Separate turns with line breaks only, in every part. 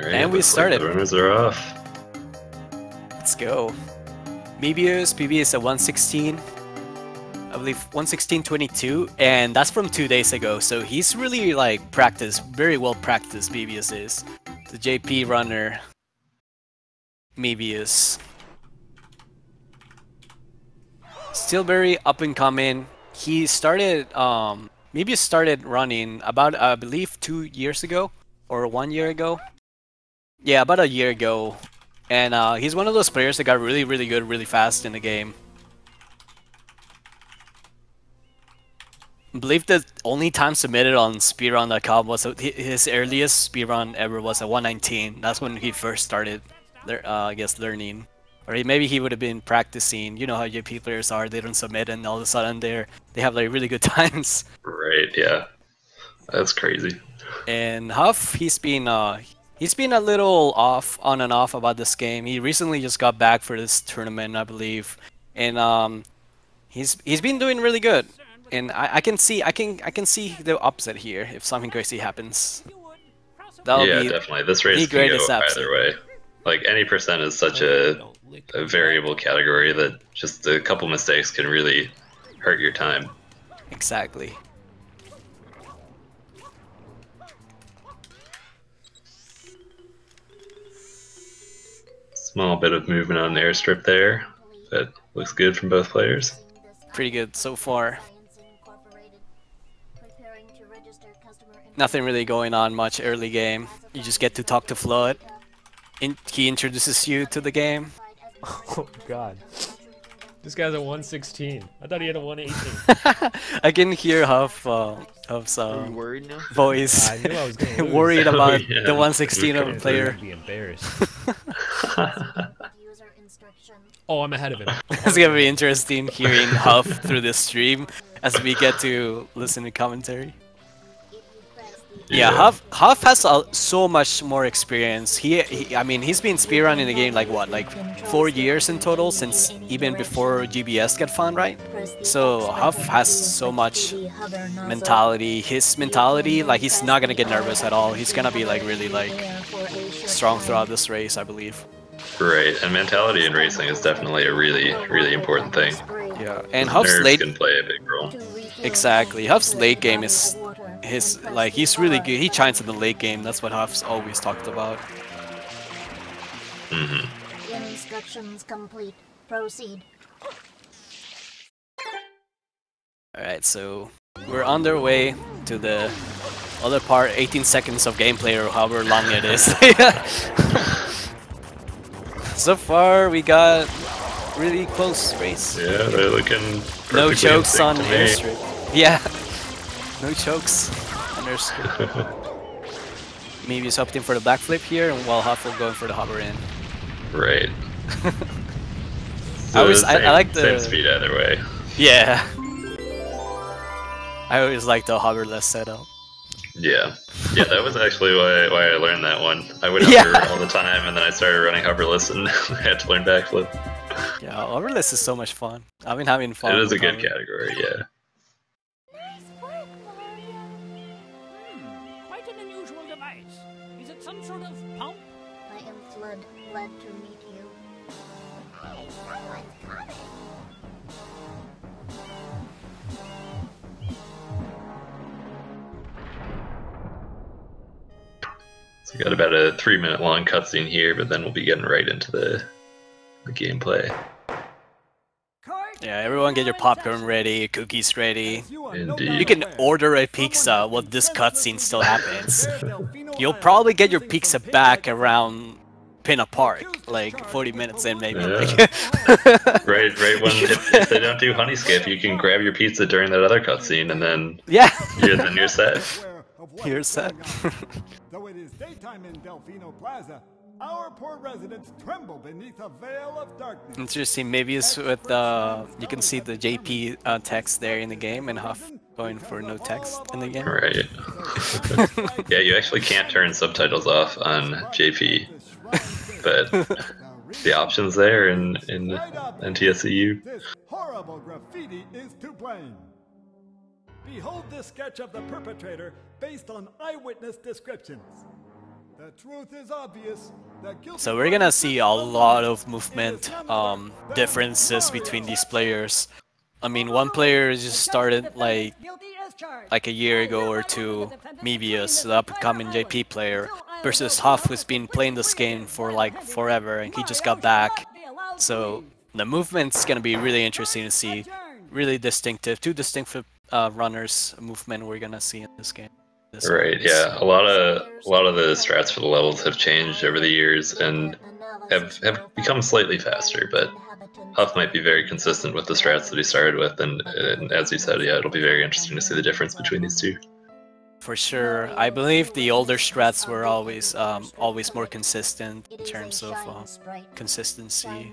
Alright,
and we started.
The runners are off.
Let's go. Mevius, PB is at 116. I believe 116.22, and that's from 2 days ago. So he's really like practiced, very well practiced. Mevius is the JP runner. Mevius still very up and coming. He started, Mevius started running about I believe 2 years ago or 1 year ago. Yeah, about a year ago, and he's one of those players that got really, really good, really fast in the game. I believe the only time submitted on speedrun.com was his earliest speedrun ever was at 119. That's when he first started, I guess, learning. Or maybe he would have been practicing. You know how JP players are; they don't submit, and all of a sudden they have like really good times.
Right? Yeah, that's crazy.
And Huff, he's been a little on and off about this game. He recently just got back for this tournament, I believe, and he's been doing really good. And I can see the upset here if something crazy happens. That'll be
definitely. This race can go either way. Like any percent is such a variable category that just a couple mistakes can really hurt your time.
Exactly.
Small bit of movement on the airstrip there. That looks good from both players.
Pretty good so far. Nothing really going on much early game. You just get to talk to Flood. He introduces you to the game.
Oh god. This guy's a 116. I thought he had a 118.
I can hear Huff's voice.
I knew I was gonna lose.
Worried about the 116 of a player.
Be embarrassed. Oh, I'm ahead of him.
It's gonna be interesting hearing Huff through this stream as we get to listen to commentary. Yeah, Huff has so much more experience. I mean, he's been speedrunning the game like what, like 4 years in total since even before GBS got fun, right? So Huff has so much mentality. His mentality, like he's not gonna get nervous at all. He's gonna be like really like strong throughout this race, I believe.
Right, and mentality in racing is definitely a really, really important thing.
Yeah, and Huff's
late can play a big role.
Exactly, Huff's late game is he's really good. He shines in the late game. That's what Huff's always talked about.
Instructions complete. Proceed.
Alright, so we're on our way to the other part, 18 seconds of gameplay or however long it is. So far we got really close race.
Yeah, they're looking
no chokes on airstrip. Yeah. No chokes on airstrip. Maybe he's opting for the backflip here, and while Huff will go for the hover in.
Right.
So I like the
same speed either way.
Yeah. I always like the hoverless setup.
Yeah. Yeah, that was actually why I learned that one. I would hover all the time, and then I started running hoverless, and I had to learn backflip.
Yeah, hoverless is so much fun. I've been having fun.
It is a good category, yeah.
Quite an unusual device. Is it some sort of pump?
I am Flood, glad to meet you. Hey, someone's coming.
So we got about a 3-minute long cutscene here, but then we'll be getting right into the gameplay.
Yeah, everyone get your popcorn ready, cookies ready.
Indeed.
You can order a pizza while this cutscene still happens. You'll probably get your pizza back around Pinna Park, like 40 minutes in maybe.
Yeah. right when if they don't do honey skip, you can grab your pizza during that other cutscene, and then you're set.
You're set.
Though it is daytime in Delfino Plaza, our poor residents tremble beneath a veil of darkness.
Interesting. Maybe it's with you can see the JP text there in the game, and Huff going for no text in the game.
Right. Yeah, you actually can't turn subtitles off on JP, but the options there in NTSCU.
This horrible graffiti is to blame. Behold this sketch of the perpetrator based on eyewitness descriptions. The truth is obvious.
So we're gonna see a lot of movement differences between these players. I mean, one player just started like a year ago or two, Mevius, the upcoming JP player, versus Huff, who's been playing this game for like forever, and he just got back. So the movement's gonna be really interesting to see. Really distinctive, two distinctive runners movement we're gonna see in this game.
Right, yeah. A lot of the strats for the levels have changed over the years and have become slightly faster, but Huff might be very consistent with the strats that he started with, and as you said, yeah, it'll be very interesting to see the difference between these two.
For sure, I believe the older strats were always more consistent in terms of consistency.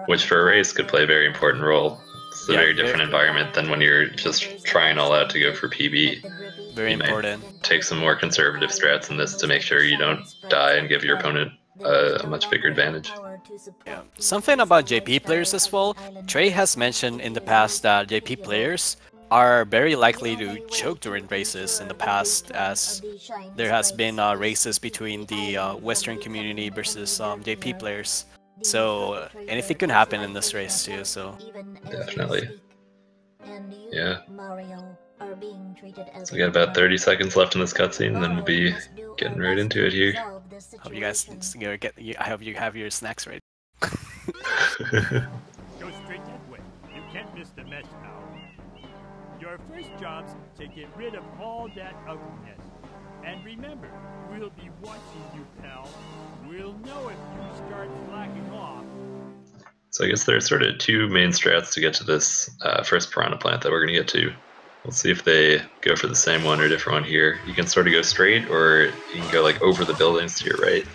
Which for a race could play a very important role. It's a very different environment than when you're just trying all out to go for PB.
Very important.
Take some more conservative strats in this to make sure you don't die and give your opponent a much bigger advantage.
Yeah. Something about JP players as well. Trey has mentioned in the past that JP players are very likely to choke during races in the past, as there has been races between the Western community versus JP players. So anything can happen in this race too. So
definitely, yeah. So we got about 30 seconds left in this cutscene, and then we'll be getting right into it here.
Hope you guys I hope you have your snacks ready.
Go straight that way. You can't miss the mesh now. Your first job's to get rid of all that ugliness. And remember, we'll be watching you, pal. We'll know if you start slacking off.
So I guess there are sort of two main strats to get to this first piranha plant that we're going to get to. We'll see if they go for the same one or a different one here. You can sort of go straight, or you can go like over the buildings to your right.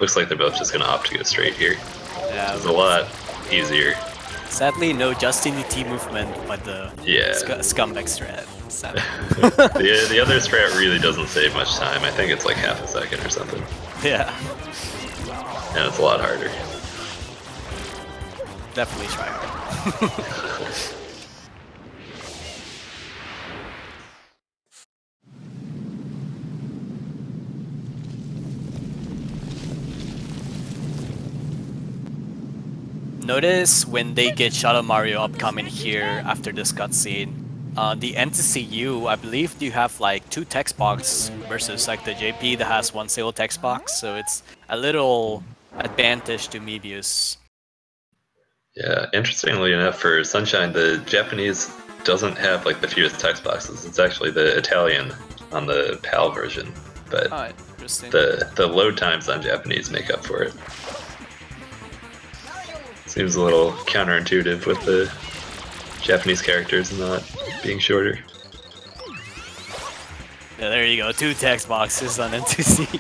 Looks like they're both just going to opt to go straight here.
Yeah,
it's a lot easier.
Sadly, no Justin ET movement, but the scumbag strat.
The other strat really doesn't save much time. I think it's like half a second or something.
Yeah.
And it's a lot harder.
Definitely try hard. Notice when they get Shadow Mario upcoming here after this cutscene, the NTCU, I believe you have like 2 text box versus like the JP that has 1 single text box, so it's a little advantage to Mevius.
Yeah, interestingly enough, for Sunshine, the Japanese doesn't have like the fewest text boxes. It's actually the Italian on the PAL version, but the load times on Japanese make up for it. Seems a little counterintuitive with the Japanese characters not being shorter.
Yeah, there you go. 2 text boxes on NTCU.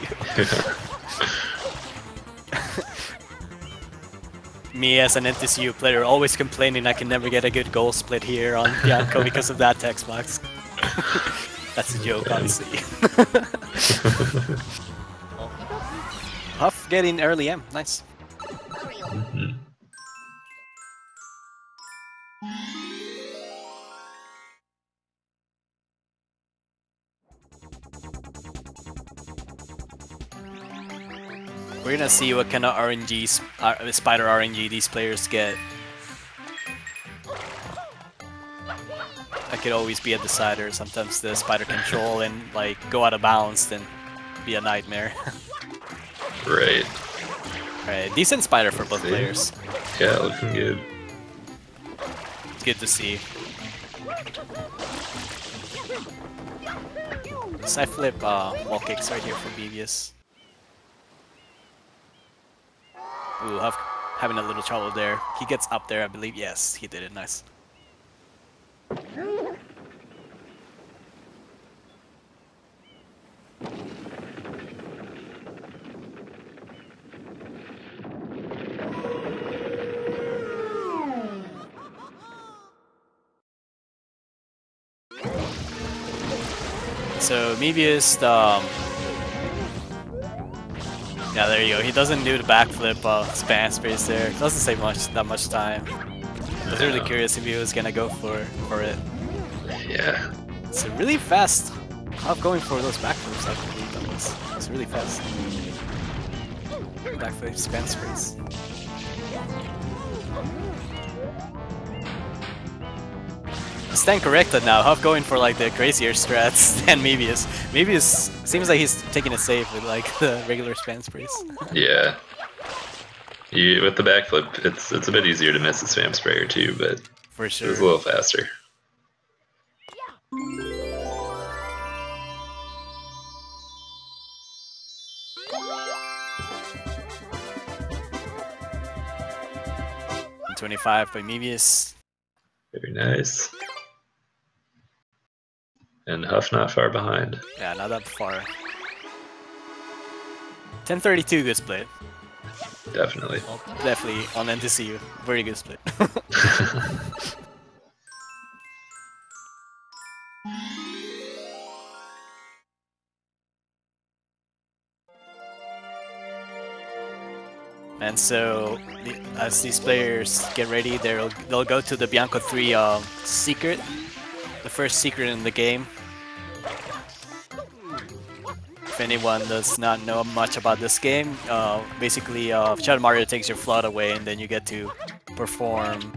Me as an NTCU player always complaining I can never get a good goal split here on Bianco because of that text box. That's a joke, honestly. Huff getting early M. Nice.
Mm-hmm.
We're gonna see what kind of RNGs, spider RNG these players get. That could always be a decider. Sometimes the spider control and like go out of bounds then be a nightmare.
Right.
Right, decent spider for both players.
Yeah, looking good.
It's good to see. Side flip wall kicks right here for Mevius. Ooh, Huff having a little trouble there. He gets up there, I believe. Yes, he did it. Nice. So Mevius, yeah, there you go. He doesn't do the backflip span space there. It doesn't save that much time. I was really curious if he was gonna go for it.
Yeah.
It's a really fast Huff going for those backflips, I believe that was. fast. It's really fast. Backflip spam sprays. Stand corrected now. Huff going for like the crazier strats than Mevius. Mevius seems like he's taking it safe with like the regular spam sprays.
Yeah. With the backflip, it's a bit easier to miss a spam sprayer too, but
For sure.
it's a little faster.
And 25 by Mevius.
Very nice. And Huff not far behind.
Yeah, not that far. 1032, good split.
Definitely.
Definitely on NTCU. Very good split. And so, as these players get ready, they'll go to the Bianco 3 secret, the first secret in the game. If anyone does not know much about this game, basically Shadow Mario takes your flood away, and then you get to perform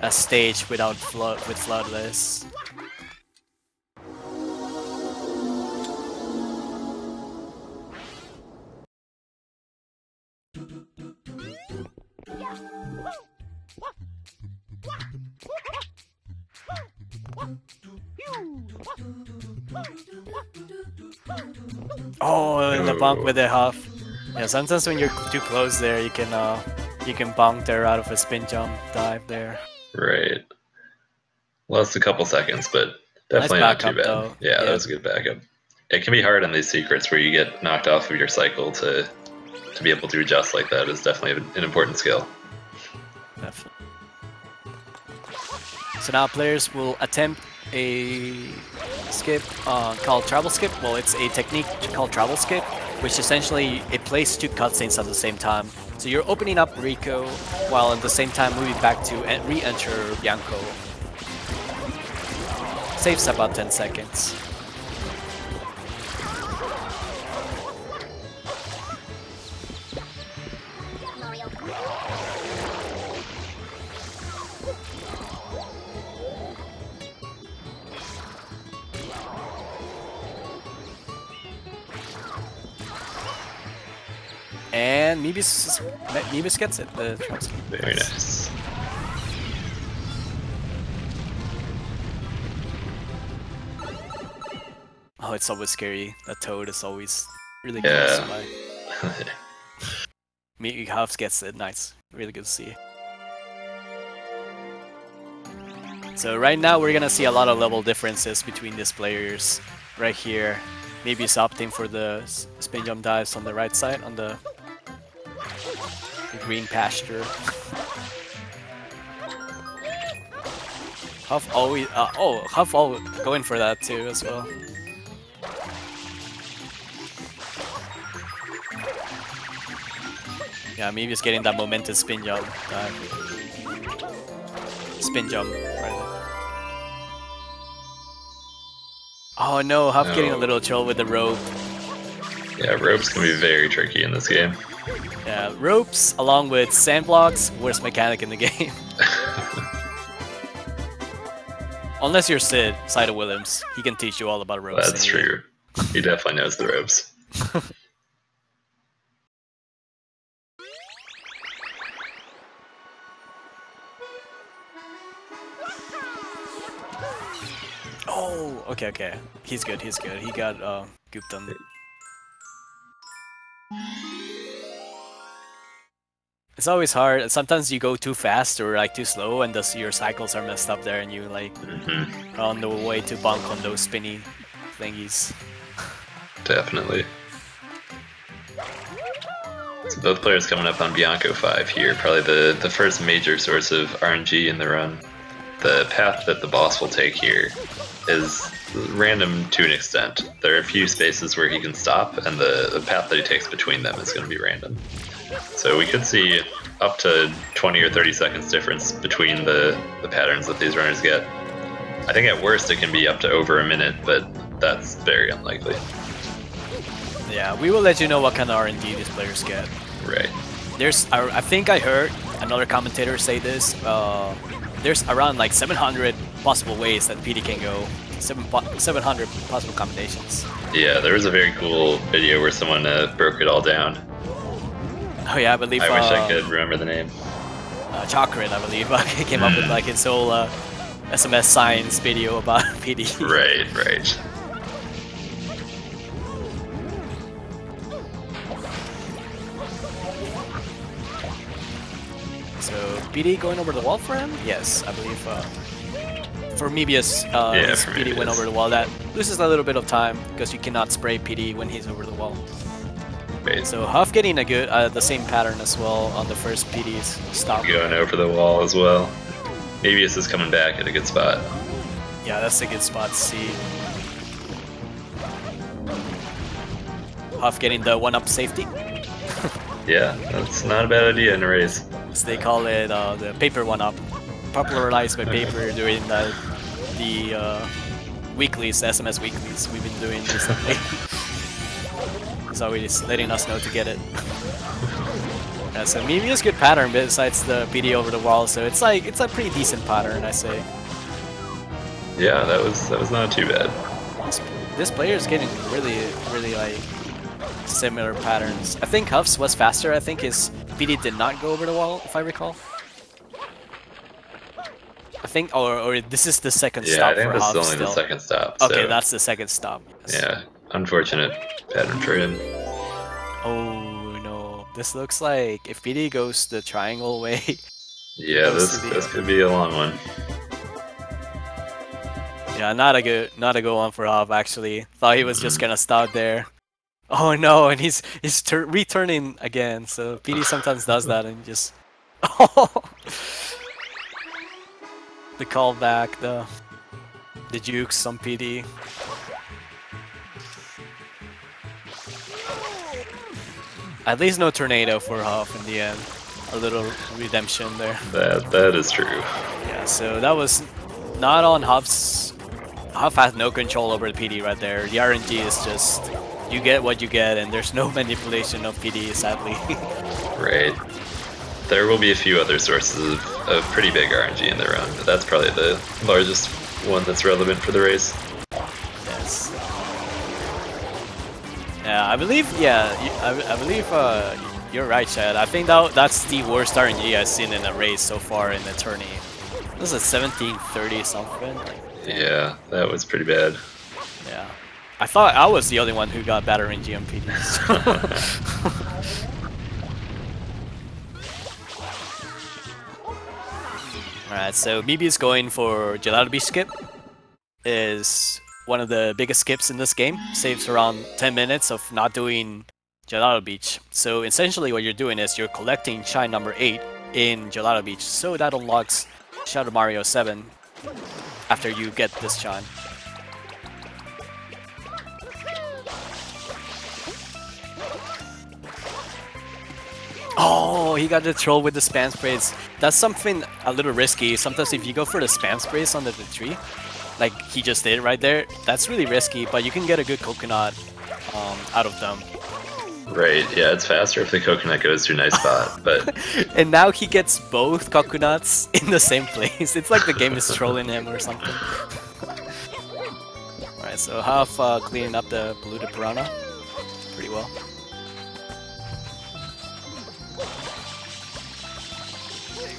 a stage with floodless. Oh, in the bonk with the Huff. Yeah, sometimes when you're too close there, you can bonk there out of a spin jump dive there.
Right. Lost a couple seconds, but definitely not too bad.
Though.
Yeah, that was a good backup. It can be hard on these secrets where you get knocked off of your cycle to be able to adjust like that is definitely an important skill.
Definitely. So now players will attempt a skip called travel skip. Well, it's a technique called travel skip, which essentially it plays two cutscenes at the same time. So you're opening up Rico while at the same time moving back to re-enter Bianco. Saves about 10 seconds. And Mevius gets it.
Very nice.
Oh, it's always scary. That toad is always really close by. Huff gets it. Nice. Really good to see. So right now we're gonna see a lot of level differences between these players. Right here, Mevius opting for the spin jump dives on the right side on the green pasture. Huff always, Huff always going for that too as well. Yeah, maybe it's getting that momentum spin jump. Spin jump, rather. Oh no, Huff getting a little trouble with the rope.
Yeah, ropes can be very tricky in this game.
Yeah, ropes along with sand blocks, worst mechanic in the game. Unless you're Sid Williams, he can teach you all about ropes.
That's true. He definitely knows the ropes.
Oh, okay. He's good. He got gooped on. It's always hard. Sometimes you go too fast or like too slow, and your cycles are messed up there, and you like are on the way to bunk on those spinny thingies.
Definitely. So both players coming up on Bianco 5 here, probably the first major source of RNG in the run. The path that the boss will take here is random to an extent. There are a few spaces where he can stop, and the path that he takes between them is going to be random. So we could see up to 20 or 30 seconds difference between the patterns that these runners get. I think at worst it can be up to over a minute, but that's very unlikely.
Yeah, we will let you know what kind of RNG these players get.
Right.
There's, I think I heard another commentator say this. There's around like 700 possible ways that PD can go. 700 possible combinations.
Yeah, there was a very cool video where someone broke it all down.
Oh yeah, I believe.
I wish I could remember the name.
Chakrin, I believe, came up with like his whole SMS science video about PD.
Right, right.
So PD going over the wall for him? Yes, I believe. For Mevius, his
for
PD went
Mevius.
over the wall. That loses a little bit of time because you cannot spray PD when he's over the wall.
Right.
So Huff getting a good, the same pattern as well on the first PD's stop.
Going over the wall as well. Mevius is coming back at a good spot.
Yeah, that's a good spot to see. Huff getting the one-up safety.
Yeah, that's not a bad idea in a race.
As they call it, the paper one-up. Popularized by paper during the weeklies, SMS weeklies we've been doing recently. He's always letting us know to get it. Yeah, so Mevius good pattern besides the PD over the wall, so it's a pretty decent pattern, I say.
Yeah, that was not too bad.
This player is getting really like similar patterns. I think Huff's was faster. I think his PD did not go over the wall, if I recall. I think, or this is the second
Yeah,
stop
I think
for
this
Huff
is only
still.
the second stop.
Okay,
so,
that's the second stop. Yes.
yeah, unfortunate pattern for him.
Oh no, this looks like if PD goes the triangle way.
Yeah, this could be a long one.
Yeah, not a good one for Huff actually. Thought he was just gonna stop there. Oh no, and he's returning again. So PD sometimes does that and just. The callback, the jukes on PD. At least no tornado for Huff in the end. A little redemption there.
That is true.
Yeah, so that was not on Huff's. Huff has no control over the PD right there. The RNG is just you get what you get, and there's no manipulation of PD, sadly.
Right. There will be a few other sources of pretty big RNG in the run, but that's probably the largest one that's relevant for the race.
Yes. Yeah, I believe. Yeah, I believe you're right, Chad. I think that's the worst RNG I've seen in a race so far in the tourney. This is 1730 something.
Yeah, that was pretty bad.
Yeah, I thought I was the only one who got bad RNG on PDs. Alright, so Mevius going for Gelato Beach skip is one of the biggest skips in this game. Saves around 10 minutes of not doing Gelato Beach. So essentially what you're doing is you're collecting shine number 8 in Gelato Beach. So that unlocks Shadow Mario 7 after you get this shine. Oh, he got the troll with the spam sprays. That's something a little risky. Sometimes if you go for the spam sprays under the tree, like he just did right there, that's really risky, but you can get a good coconut out of them.
Right, yeah, it's faster if the coconut goes to a nice spot, but...
And now he gets both coconuts in the same place. It's like the game is trolling him or something. Alright, so Huff cleaning up the polluted piranha pretty well.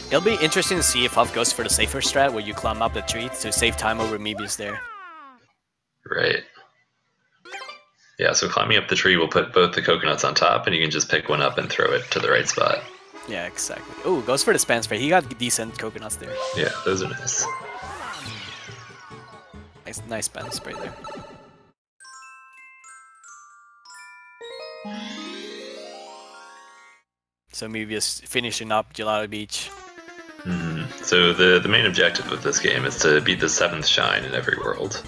It'll be interesting to see if Huff goes for the safer strat where you climb up the tree to save time over Mevius there.
Right. Yeah, so climbing up the tree will put both the coconuts on top, and you can just pick one up and throw it to the right spot.
Yeah, exactly. Oh, goes for the spam spray. He got decent coconuts there.
Yeah, those are nice.
Nice spam spray there. So Mevius finishing up Gelato Beach.
So the main objective of this game is to beat the 7th shine in every world.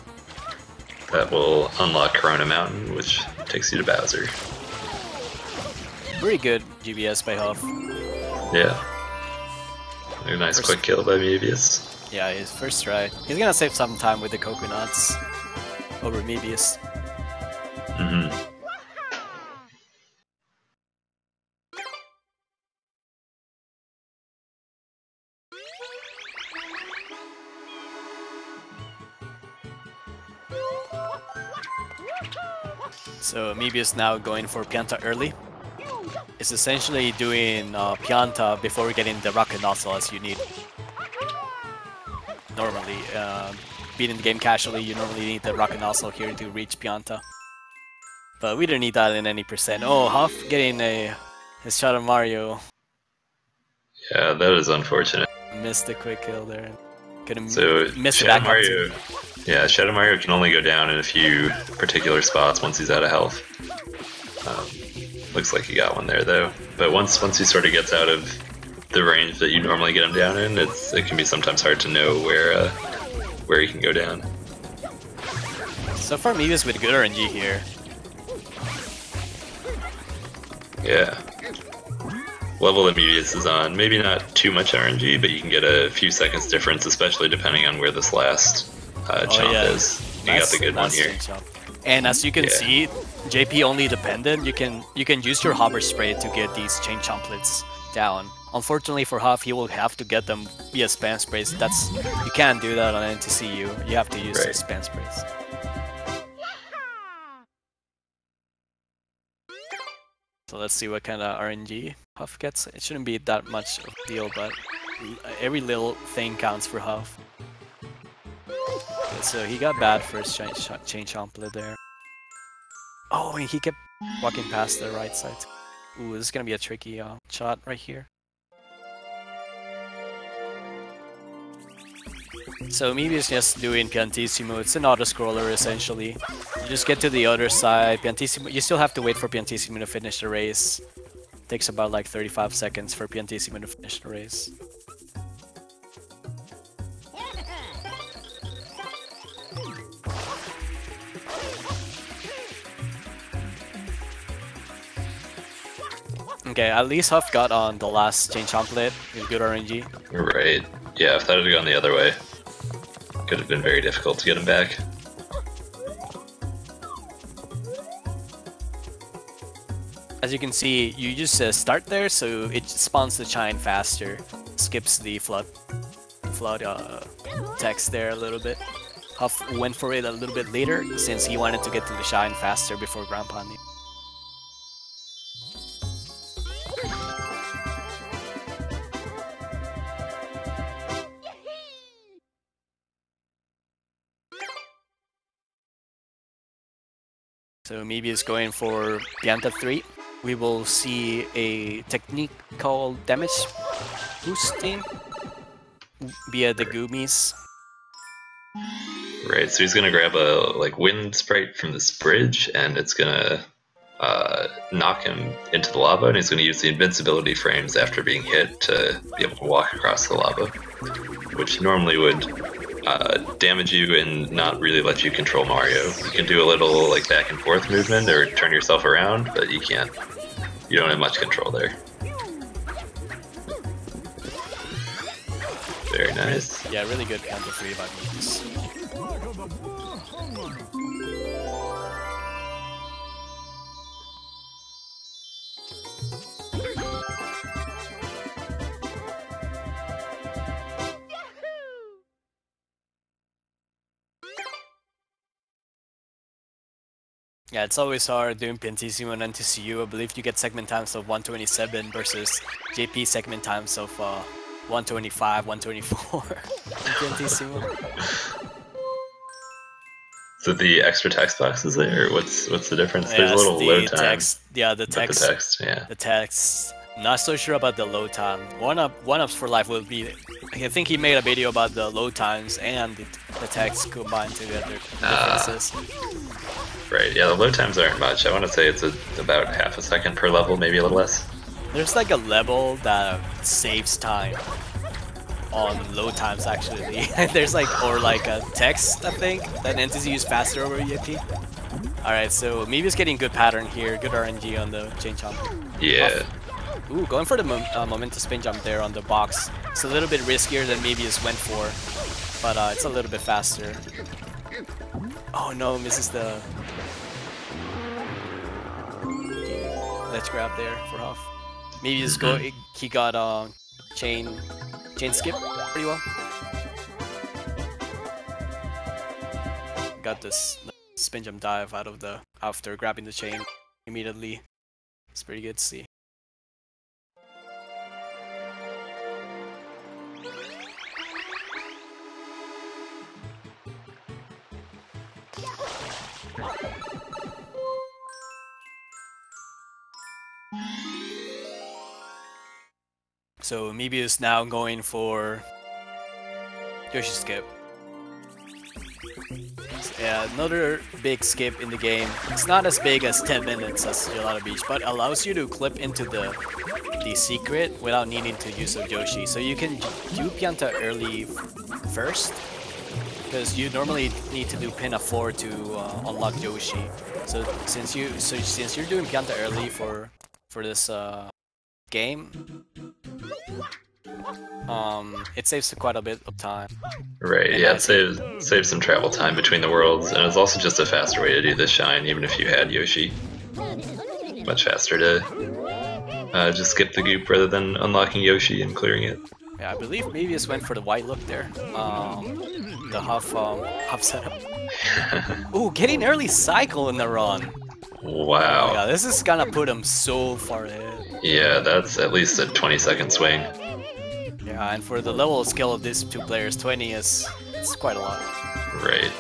That will unlock Corona Mountain, which takes you to Bowser.
Pretty good GBS by Huff.
Yeah. A nice quick kill by Mevius.
Yeah, his first try. He's gonna save some time with the coconuts over Mevius. So Mevius now going for Pianta early. It's essentially doing Pianta before getting the Rocket Nozzle as you need. Normally, beating the game casually, you normally need the Rocket Nozzle here to reach Pianta. But we don't need that in any percent. Oh, Huff getting his shot of Mario.
Yeah, that is unfortunate.
Missed the quick kill there. Couldn't miss the
Shadow
back
Mario. Yeah, Shadow Mario can only go down in a few particular spots once he's out of health. Looks like he got one there though. But once he sort of gets out of the range that you normally get him down in, it can be sometimes hard to know where he can go down.
So far, Mevius with good RNG here.
Yeah. Level that Mevius is on, maybe not too much RNG, but you can get a few seconds difference, especially depending on where this last chomp is. You got the good one here.
And as you can see, JP only dependent. You can use your hover spray to get these chain chomplets down. Unfortunately for Huff, he will have to get them via spam sprays. You can't do that on NTCU. You have to use spam sprays. So let's see what kind of RNG Huff gets. It shouldn't be that much of a deal, but every little thing counts for Huff. Okay, so he got bad first chain chomplet there. Oh, and he kept walking past the right side. Ooh, this is gonna be a tricky shot right here. So Mevius just doing Piantissimo. It's an auto-scroller essentially. You just get to the other side. Piantissimo. You still have to wait for Piantissimo to finish the race. Takes about like 35 seconds for Piantissimo to finish the race. Okay, at least Huff got on the last chain chomplet with good RNG.
Right. Yeah, if that had gone the other way, could have been very difficult to get him back.
As you can see, you just start there, so it spawns the shine faster. Skips the flood text there a little bit. Huff went for it a little bit later, since he wanted to get to the shine faster before Ground Pounding. So Mevius going for Pianta 3. We will see a technique called damage boosting via the Goomies.
Right, so he's gonna grab a wind sprite from this bridge, and it's gonna knock him into the lava, and he's gonna use the invincibility frames after being hit to be able to walk across the lava, which normally would damage you and not really let you control Mario. You can do a little back and forth movement or turn yourself around, but you can't. You don't have much control there. Very nice.
Yeah, really good counter 3 by Mevius. Yeah, it's always hard doing Piantissimo and NTCU. I believe you get segment times of 127 versus JP segment times of 125, 124 in Piantissimo.
So the extra text box is there, or what's the difference? There's a little load time.
Text, yeah, the text.
The text, yeah.
The text. Not so sure about the load time. One-ups for life will be. I think he made a video about the load times and the text combined together differences.
Right, yeah, the load times aren't much. I want to say it's about half a second per level, maybe a little less.
There's like a level that saves time on load times actually. There's a text, I think, that entities use faster over EFT. Alright, so Mevius getting good pattern here, good RNG on the chain jump.
Yeah.
Ooh, going for the momentous spin jump there on the box. It's a little bit riskier than Mevius went for, but it's a little bit faster. Oh no, misses the ledge grab there for Huff. Mevius he got chain skip pretty well. Got this spin jump dive out of the after grabbing the chain immediately. It's pretty good to see. So Mevius now going for Yoshi skip. Yeah, another big skip in the game. It's not as big as 10 minutes as Gelato Beach, but allows you to clip into the secret without needing to use a Yoshi. So you can do Pianta early first, because you normally need to do Pin of 4 to unlock Yoshi. So since you're doing Pianta early for this game, it saves quite a bit of time.
Right,
and
yeah, it saves some travel time between the worlds, and it's also just a faster way to do this shine, even if you had Yoshi. Much faster to just skip the goop rather than unlocking Yoshi and clearing it.
Yeah, I believe Mevius went for the white look there. The Huff setup. Ooh, getting early cycle in the run.
Wow.
Yeah, this is gonna put him so far ahead.
Yeah, that's at least a 20-second swing.
Yeah, and for the level of skill of these two players, 20 it's quite a lot.
Right.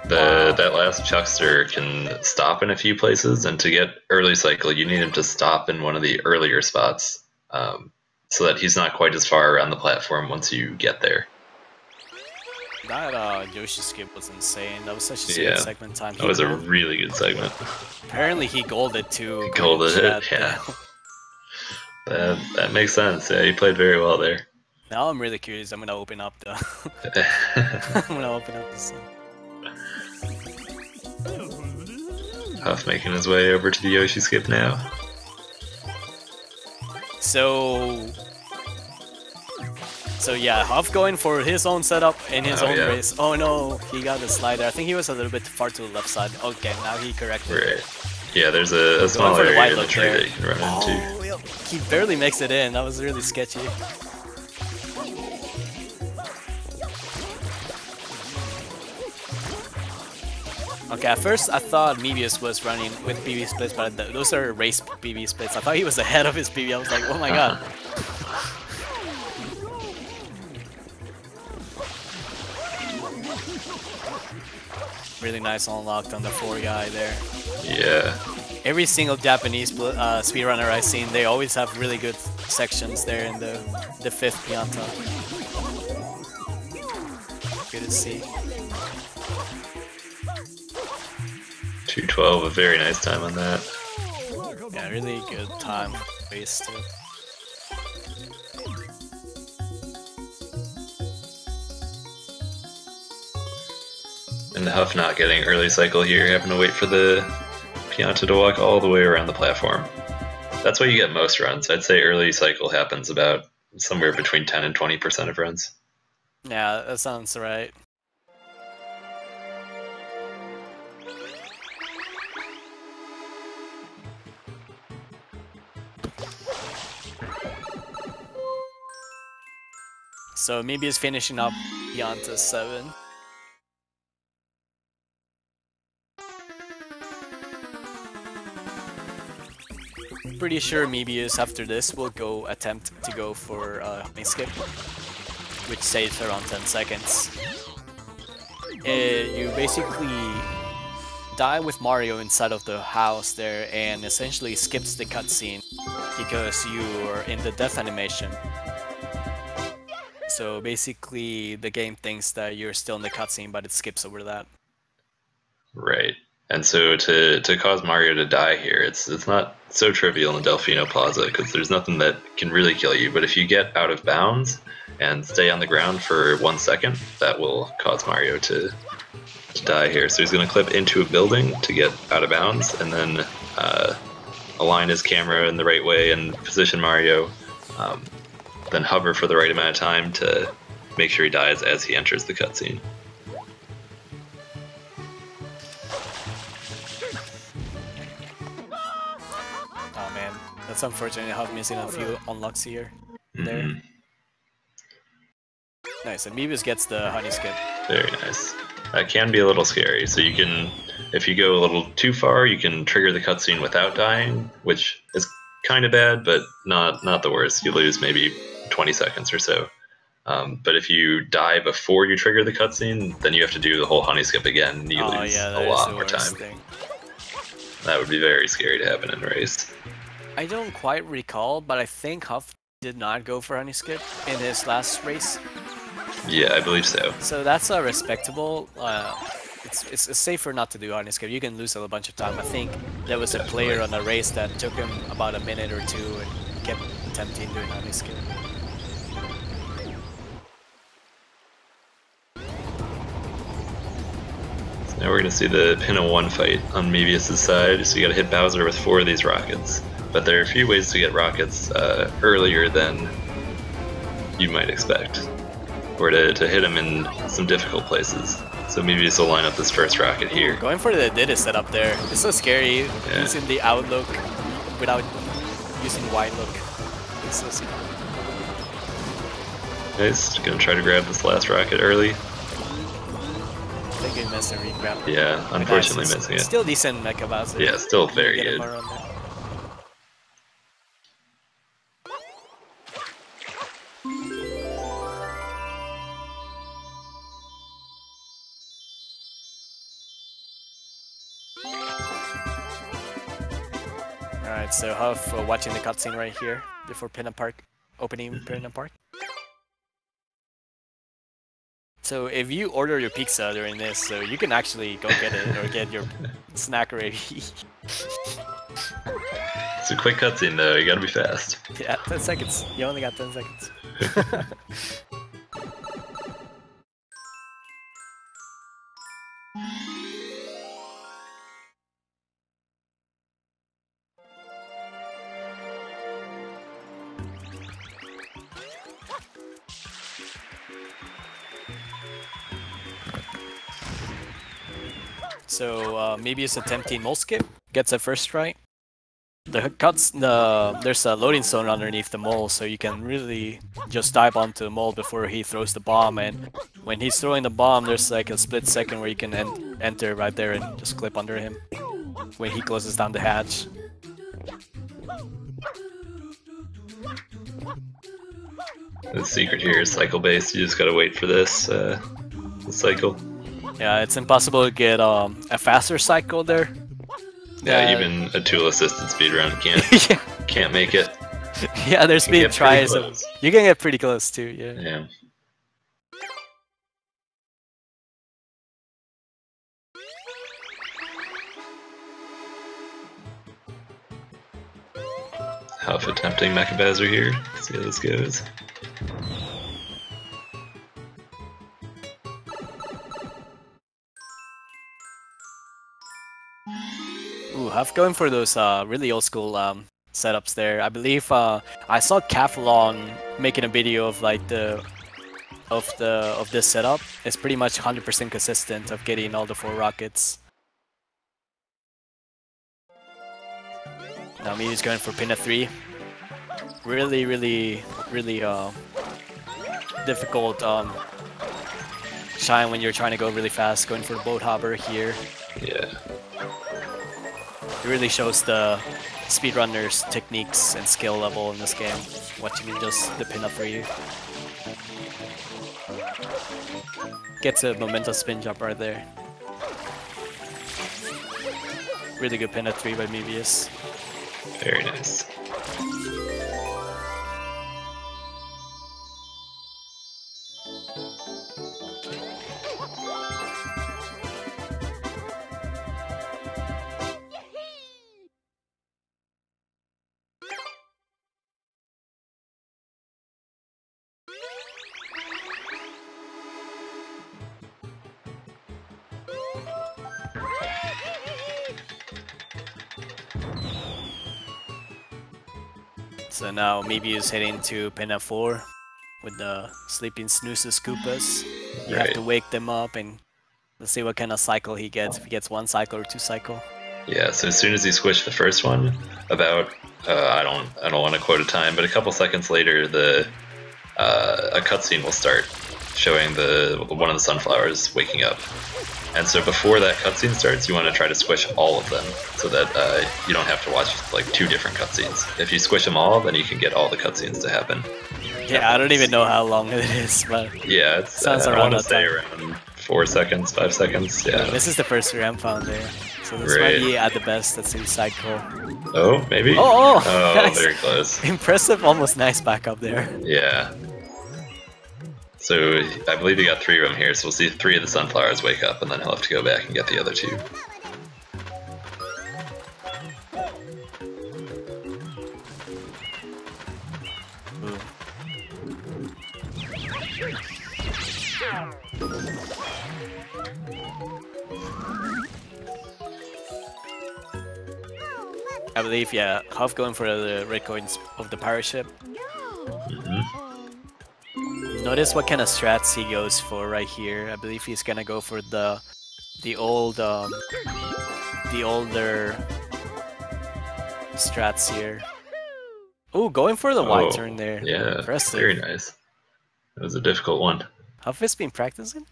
That last chuckster can stop in a few places, and to get early cycle, you need him to stop in one of the earlier spots, so that he's not quite as far around the platform once you get there.
That Yoshi skip was insane. That was such a good segment time.
That was a really good segment.
Apparently he golded too.
Golded it, yeah. That makes sense. Yeah, he played very well there.
Now I'm really curious. I'm gonna open up the. I'm gonna open up the song.
Huff making his way over to the Yoshi skip now.
So yeah, Huff going for his own setup in his own race. Oh no, he got the slider. I think he was a little bit far to the left side. Okay, now he corrected.
Right. Yeah, there's a small area in the tree that you can run into.
Yep. He barely makes it in. That was really sketchy. Okay, at first I thought Mevius was running with PB splits, but those are race PB splits. I thought he was ahead of his PB. I was like, oh my god. Really nice unlocked on the 4 guy there.
Yeah.
Every single Japanese speedrunner I've seen, they always have really good sections there in the 5th Pianta. Good to see.
2:12, a very nice time on that.
Yeah, really good time wasted.
And Huff not getting early cycle here, having to wait for the Pianta to walk all the way around the platform. That's why you get most runs. I'd say early cycle happens about somewhere between 10 and 20% of runs.
Yeah, that sounds right. So maybe it's finishing up Pianta 7. Pretty sure Mevius after this will attempt to go for honey skip, which saves around 10 seconds. You basically die with Mario inside of the house there and essentially skips the cutscene because you are in the death animation. So basically the game thinks that you're still in the cutscene, but it skips over that.
Right. And so to cause Mario to die here, it's not so trivial in the Delfino Plaza because there's nothing that can really kill you. But if you get out of bounds and stay on the ground for 1 second, that will cause Mario to die here. So he's going to clip into a building to get out of bounds, and then align his camera in the right way and position Mario. Then hover for the right amount of time to make sure he dies as he enters the cutscene.
Oh man, that's unfortunate. I'm missing a few unlocks here. There.
Mm-hmm.
Nice, and Mevius gets the honey skip.
Very nice. That can be a little scary. So you can, if you go a little too far, you can trigger the cutscene without dying, which is kind of bad, but not the worst. You lose maybe 20 seconds or so. But if you die before you trigger the cutscene, then you have to do the whole honey skip again, and you lose a lot more time. That would be very scary to happen in a race.
I don't quite recall, but I think Huff did not go for honey skip in his last race.
Yeah, I believe so.
So that's respectable. It's safer not to do honey skip. You can lose a bunch of time. I think there was a player on a race that took him about a minute or two and kept attempting doing honey skip.
Now we're going to see the Pinna 1 fight on Mevius' side, so you got to hit Bowser with 4 of these rockets. But there are a few ways to get rockets earlier than you might expect, or to hit them in some difficult places. So Mevius will line up this first rocket here.
Going for the Diddy setup there. It's so scary using the outlook without using wide look. It's so scary.
Nice, gonna try to grab this last rocket early.
I think he missed a regrab.
Yeah, unfortunately missing it.
Still decent Mecha Bowser.
Yeah, still very good.
Alright, so Huff watching the cutscene right here before Pinna Park, opening Pinna Park. So if you order your pizza during this, so you can actually go get it or get your snack ready.
It's a quick cutscene though, you gotta be fast.
Yeah, 10 seconds. You only got 10 seconds. So Mevius attempting mole skip gets a first try. There's a loading zone underneath the mole, so you can really just dive onto the mole before he throws the bomb. And when he's throwing the bomb, there's like a split second where you can enter right there and just clip under him when he closes down the hatch.
The secret here is cycle based. You just gotta wait for this cycle.
Yeah, it's impossible to get a faster cycle there.
Yeah, even a tool-assisted speedrun can't make it.
Yeah, there's been tries of you can get pretty close too. Yeah.
Huff attempting Mecha Bowser here. Let's see how this goes.
Ooh, Huff going for those really old school setups there. I believe I saw Cathlon making a video of like of this setup. It's pretty much 100% consistent of getting all the 4 rockets. Now Mevius going for Pinna 3. Really difficult shine when you're trying to go really fast. Going for the boat hopper here.
Yeah.
It really shows the speedrunners' techniques and skill level in this game. Watching just the pin up for you. Gets a momentum spin jump right there. Really good pin at 3 by Mevius.
Very nice.
So now Mevius heading to Pinna 4 with the sleeping snoozes Koopas. You have to wake them up and let's see what kind of cycle he gets. If he gets 1 cycle or 2 cycle.
Yeah, so as soon as he squished the first one, about I don't want to quote a time, but a couple seconds later, a cutscene will start. showing one of the sunflowers waking up. And so before that cutscene starts, you want to try to squish all of them so that you don't have to watch like 2 different cutscenes. If you squish them all, then you can get all the cutscenes to happen.
Yeah, I don't even know how long it is, but
yeah, it's
sounds
I
around
want to
that
say
time.
around 4 seconds, 5 seconds. Yeah.
This is the first ramp found there, so this
Right.
might be at the best. That's a cycle.
Oh, maybe.
Oh, nice.
Very close.
Impressive, almost nice backup there.
Yeah. So I believe you got 3 of them here, so we'll see 3 of the sunflowers wake up, and then he'll have to go back and get the other 2.
Ooh. I believe, yeah, Huff going for the red coins of the pirate ship. Notice what kind of strats he goes for right here. I believe he's gonna go for the older strats here. Ooh, going for the wide turn there.
Yeah,
impressive.
very nice. It was a difficult one.
Huff has been practicing?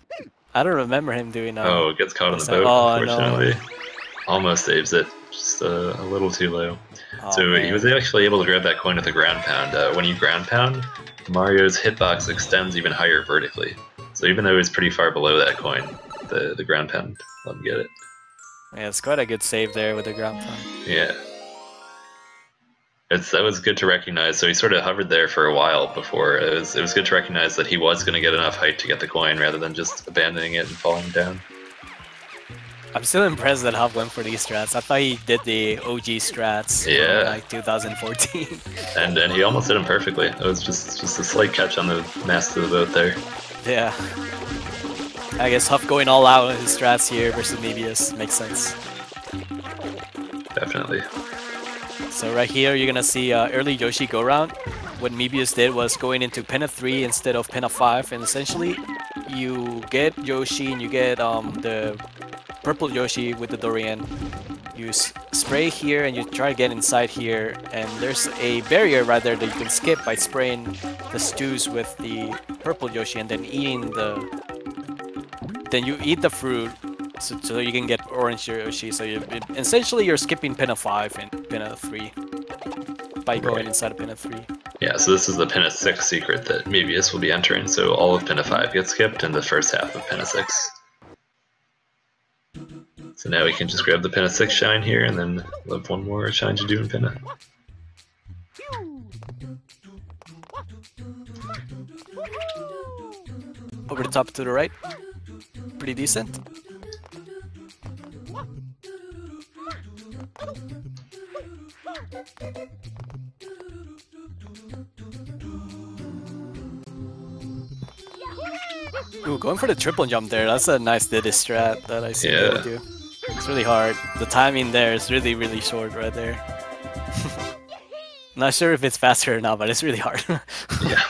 I don't remember him doing that.
Oh, it gets caught on the boat, unfortunately. No. Almost saves it, just a little too low.
Oh,
so
man.
he was actually able to grab that coin with a ground pound. When you ground pound, Mario's hitbox extends even higher vertically. So even though he was pretty far below that coin, the ground pound let him get it.
Yeah, it's quite a good save there with the ground pound.
Yeah. That was good to recognize. So he sort of hovered there for a while before. It was good to recognize that he was going to get enough height to get the coin rather than just abandoning it and falling down.
I'm still impressed that Huff went for these strats. I thought he did the OG strats from like 2014.
and he almost did them perfectly. It was just a slight catch on the mast of the boat there.
Yeah. I guess Huff going all out with his strats here versus Mevius makes sense.
Definitely.
So right here you're gonna see early Yoshi go round. What Mevius did was going into pin of 3 instead of pin of 5, and essentially you get Yoshi and you get the purple Yoshi with the Dorian. You spray here and you try to get inside here, and there's a barrier right there that you can skip by spraying the stews with the purple Yoshi and then eating then you eat the fruit so you can get orange Yoshi. So essentially you're skipping pin of 5 and pin of 3 by going inside of pin of 3.
Yeah, so this is the pin of 6 secret that Mevius will be entering, so all of pin of 5 gets skipped and the first half of pin of 6. So now we can just grab the pin of 6 shine here, and then we'll have 1 more shine to do in pin of.
Over the top to the right. Pretty decent. Ooh, going for the triple jump there. That's a nice Diddy strat that I see people do. It's really hard. The timing there is really, really short right there. Not sure if it's faster or not, but it's really hard.
Yeah.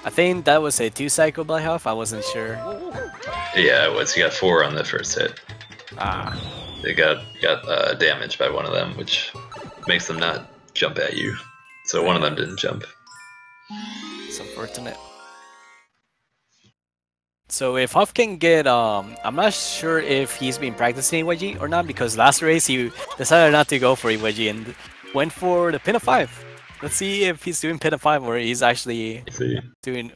I think that was a 2 cycle by Huff. I wasn't sure.
Yeah, it was. He got 4 on the first hit.
Ah.
They got damaged by one of them, which makes them not jump at you. So one of them didn't jump.
It's unfortunate. So if Huff can get, I'm not sure if he's been practicing Iwaji or not, because last race he decided not to go for Iwaji and went for the pin of 5. Let's see if he's doing pin of 5 or he's actually doing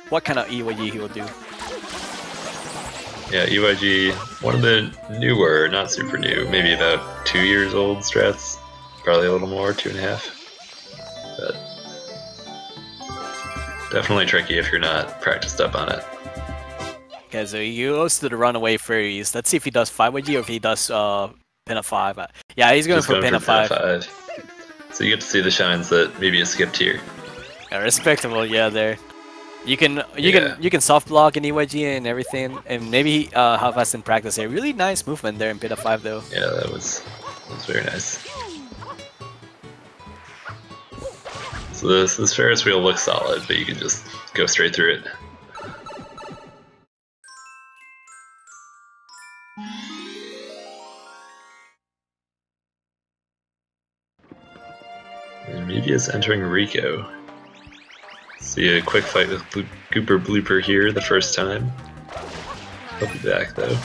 what kind of Iwaji he will do.
Yeah, EYG, one of the newer, not super new, maybe about 2 years old strats. Probably a little more, 2.5. But definitely tricky if you're not practiced up on it.
Okay, so he goes to the runaway fairies. Let's see if he does 5YG or if he does pin of 5. Yeah, he's going for pin of 5.
So you get to see the shines that maybe it skipped here.
Yeah, respectable, yeah, there. You can soft block an EYG and everything, and maybe Huff has in practice here. Really nice movement there in pin of 5 though.
Yeah, that was very nice. So this Ferris wheel looks solid, but you can just go straight through it. And Mevius entering Rico. See a quick fight with Gooper Blooper here the first time. He'll be back though.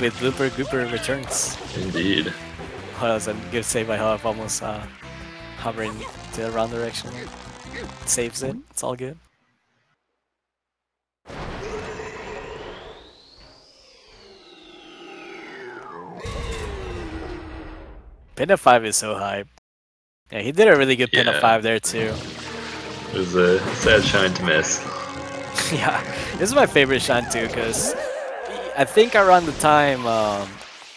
With Blooper, Gooper returns.
Indeed.
Oh, that was a good save by Huff, almost hovering to the wrong direction. Saves it, it's all good. Pin of 5 is so hype. Yeah, he did a really good pin of 5 there too.
It was a sad shine to miss.
Yeah, this is my favorite shine too, because I think around the time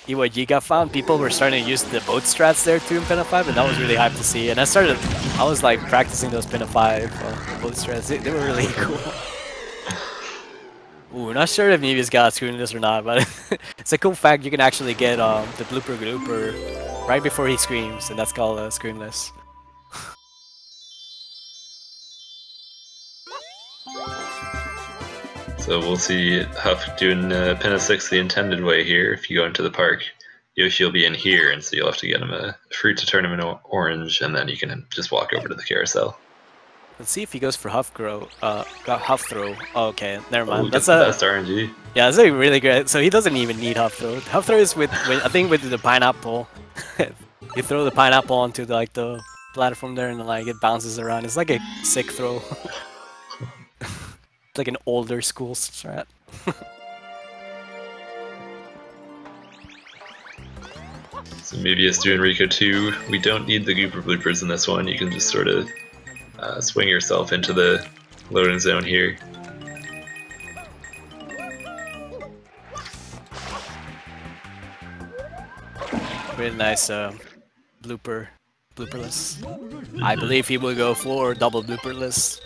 Iwaji got found, people were starting to use the boat strats there too in pin of 5, and that was really hype to see. And I was like practicing those pin of 5 boat strats. They were really cool. Ooh, not sure if Mevius got screwed in this or not, but it's a cool fact you can actually get the blooper glooper right before he screams, and that's called screamless.
So we'll see Huff doing pin of 6 the intended way here. If you go into the park, Yoshi will be in here, and so you'll have to get him a fruit to turn him into orange, and then you can just walk over to the carousel.
Let's see if he goes for Huff throw. Oh, okay, never mind.
Ooh,
that's
the best RNG.
Yeah, that's really great. So he doesn't even need Huff throw. Huff throw is with I think with the pineapple. You throw the pineapple onto the platform there, and like it bounces around. It's like a sick throw. It's like an older school strat.
So Mevius doing Rico 2. We don't need the Gooper Bloopers in this one. You can just sort of swing yourself into the loading zone here.
Really nice blooperless. I believe he will go for double blooperless.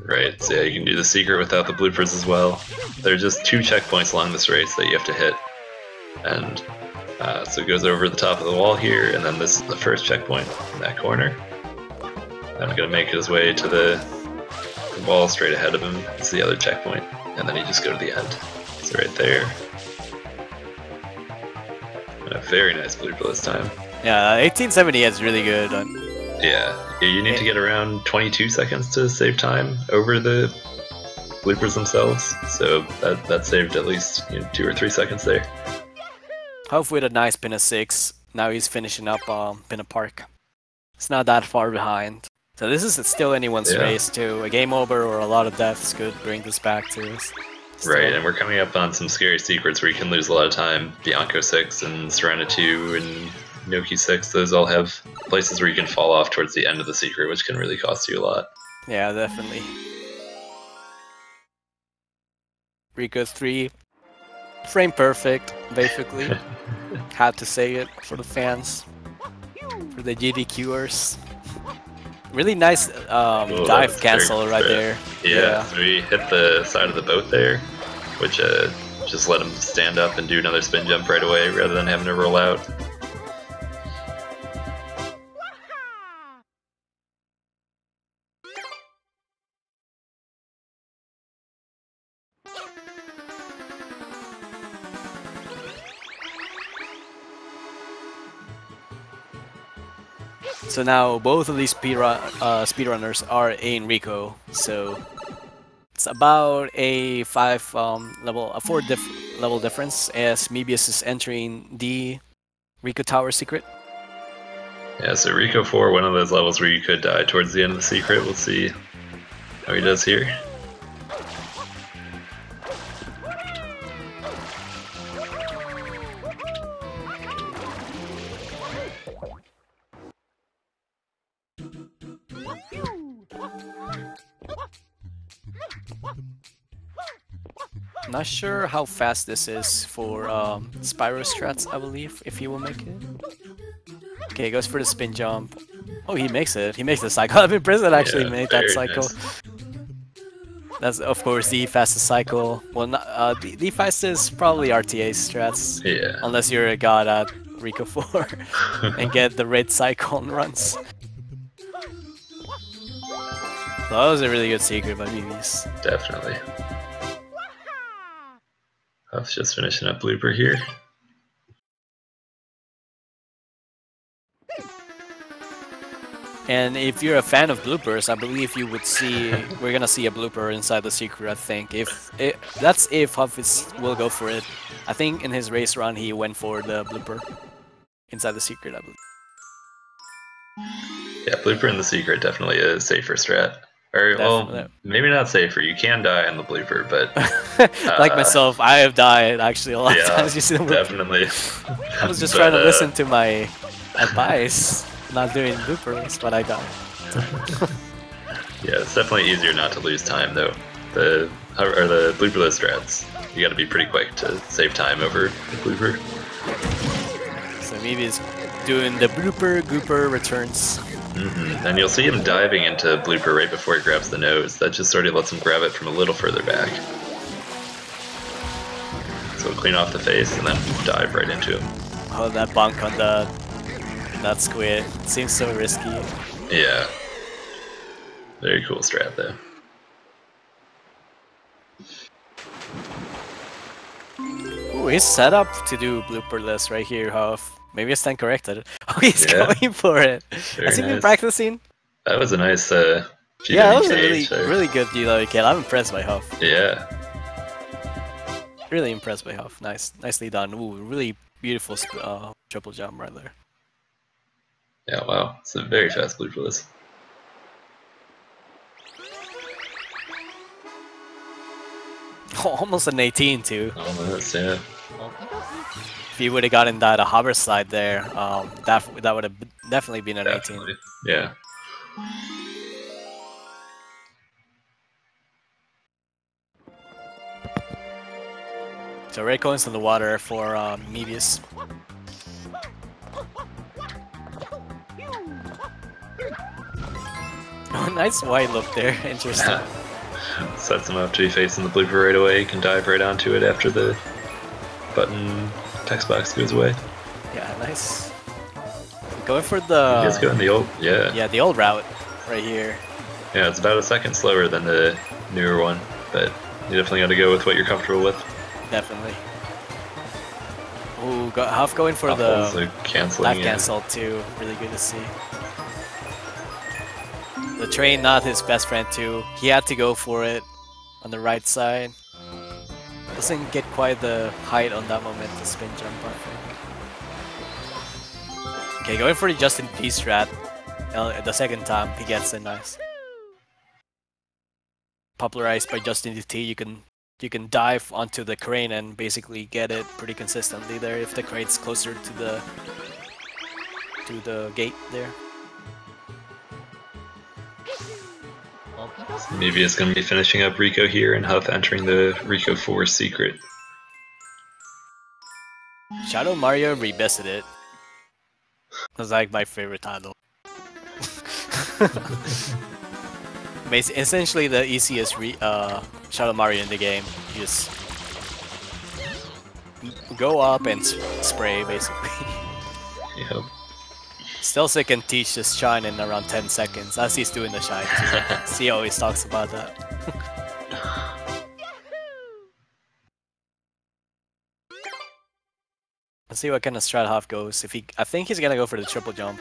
Right, so yeah, you can do the secret without the bloopers as well. There are just 2 checkpoints along this race that you have to hit. And so it goes over the top of the wall here, and then this is the first checkpoint in that corner. Then I'm going to make his way to the wall straight ahead of him. It's the other checkpoint, and then you just go to the end. So right there. And a very nice blooper this time.
Yeah, 1870 is really good.
Yeah, you need to get around 22 seconds to save time over the bloopers themselves, so that saved at least 2 or 3 seconds there.
Huff with a nice pin of 6. Now he's finishing up pin of park. It's not that far behind. So this is still anyone's race too. A game over or a lot of deaths could bring this back to us.
Right, and we're coming up on some scary secrets where you can lose a lot of time. Bianco 6 and Serena 2 and Noki 6, those all have places where you can fall off towards the end of the secret, which can really cost you a lot.
Yeah, definitely. Rico 3, frame perfect, basically. Had to say it for the fans, for the GDQers. Really nice dive cancel right there.
Yeah, so we hit the side of the boat there, which just let him stand up and do another spin jump right away rather than having to roll out.
So now both of these speedrunners are in Rico, so it's about a 4 level difference as Mevius is entering the Rico Tower secret.
Yeah, so Rico 4, one of those levels where you could die towards the end of the secret. We'll see how he does here.
Not sure how fast this is for Spyro strats, I believe, if he will make it. Okay, goes for the spin jump. Oh, he makes it. He makes the cycle. I'm impressed that actually made that cycle.
Nice.
That's, of course, the fastest cycle. Well, not, the fastest probably RTA strats.
Yeah.
Unless you're a god at Rico 4 and get the red cycle and runs. So that was a really good secret by Mevius.
Definitely. Huff's just finishing up blooper here.
And if you're a fan of bloopers, I believe you would see we're gonna see a blooper inside the secret. I think that's if Huff will go for it. I think in his race run he went for the blooper inside the secret. I believe.
Yeah, blooper in the secret definitely a safer strat. Or well, maybe not safer. You can die on the blooper, but
like myself, I have died actually a lot of times using the blooper.
Definitely.
I was just trying to listen to my advice. Not doing bloopers, but I died.
Yeah, it's definitely easier not to lose time though. The blooperless strats, you got to be pretty quick to save time over the blooper.
So maybe it's doing the blooper gooper returns.
And you'll see him diving into blooper right before he grabs the nose. That just sort of lets him grab it from a little further back. So clean off the face and then dive right into him.
Oh, that bonk on that squid. It seems so risky.
Yeah. Very cool strat though.
Ooh, he's set up to do blooperless right here, Huff. Maybe I stand corrected. Oh, he's going for it. Has he been practicing?
That was a nice
yeah, that was a really good GW kill. I'm impressed by Huff.
Yeah.
Really impressed by Huff. Nicely done. Ooh, really beautiful triple jump right there.
Yeah, wow. It's a very fast blooperless.
Oh, almost an 18 too.
Almost, yeah.
If he would have gotten that hover slide there, that would have definitely been an 18.
Yeah.
So Ray coins in the water for Mevius. Oh, nice wide look there. Interesting.
Sets him up to be facing the blooper right away. You can dive right onto it after the button text box goes away.
Yeah, nice. Going for the...
You guys going the old... Yeah.
Yeah, the old route right here.
Yeah, it's about a second slower than the newer one, but you definitely got to go with what you're comfortable with.
Definitely. Ooh, Huff going for the
canceling.
Cancel too. Really good to see. The train not his best friend too. He had to go for it on the right side. Doesn't get quite the height on that moment, the spin jump, I think. Okay, going for the Justin P strat. The second time he gets it nice. Popularized by Justin T, you can dive onto the crane and basically get it pretty consistently there if the crane's closer to the gate there.
Maybe it's going to be finishing up Rico here and Huff entering the Rico 4 secret.
Shadow Mario Revisited. That's like my favorite title. Essentially the easiest Shadow Mario in the game. You just go up and spray basically.
Yep.
Still sick can teach this shine in around 10 seconds, as he's doing the shine too. He always talks about that. Let's see what kind of strat Huff goes. I think he's gonna go for the triple jump,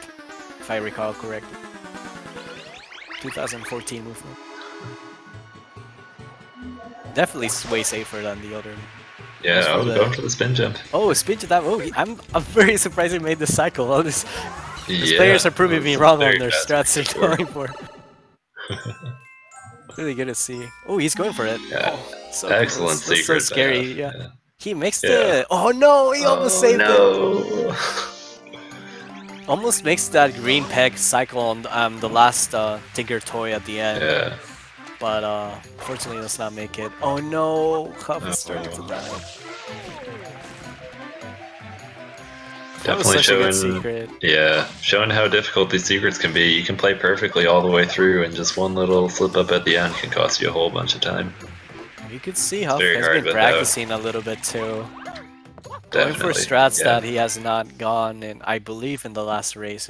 if I recall correctly. 2014 movement. Definitely way safer than the other.
Yeah, I was going for the spin jump.
Oh, spin jump! Oh, I'm very surprised he made the cycle. All these players are proving me wrong on their strats they're going for. Really good to see. Oh, he's going for it.
Yeah.
Oh, so
excellent
cool.
secret.
So scary. Yeah. He makes the. Oh no! He almost saved it. Almost makes that green peg cycle on the last Tinker toy at the end.
Yeah.
But fortunately, does not make it. Oh no! Huff is starting to die.
Definitely showing how difficult these secrets can be. You can play perfectly all the way through, and just one little slip up at the end can cost you a whole bunch of time.
You could see Huff has been practicing a little bit too. Going for strats that he has not gone in, I believe, in the last race.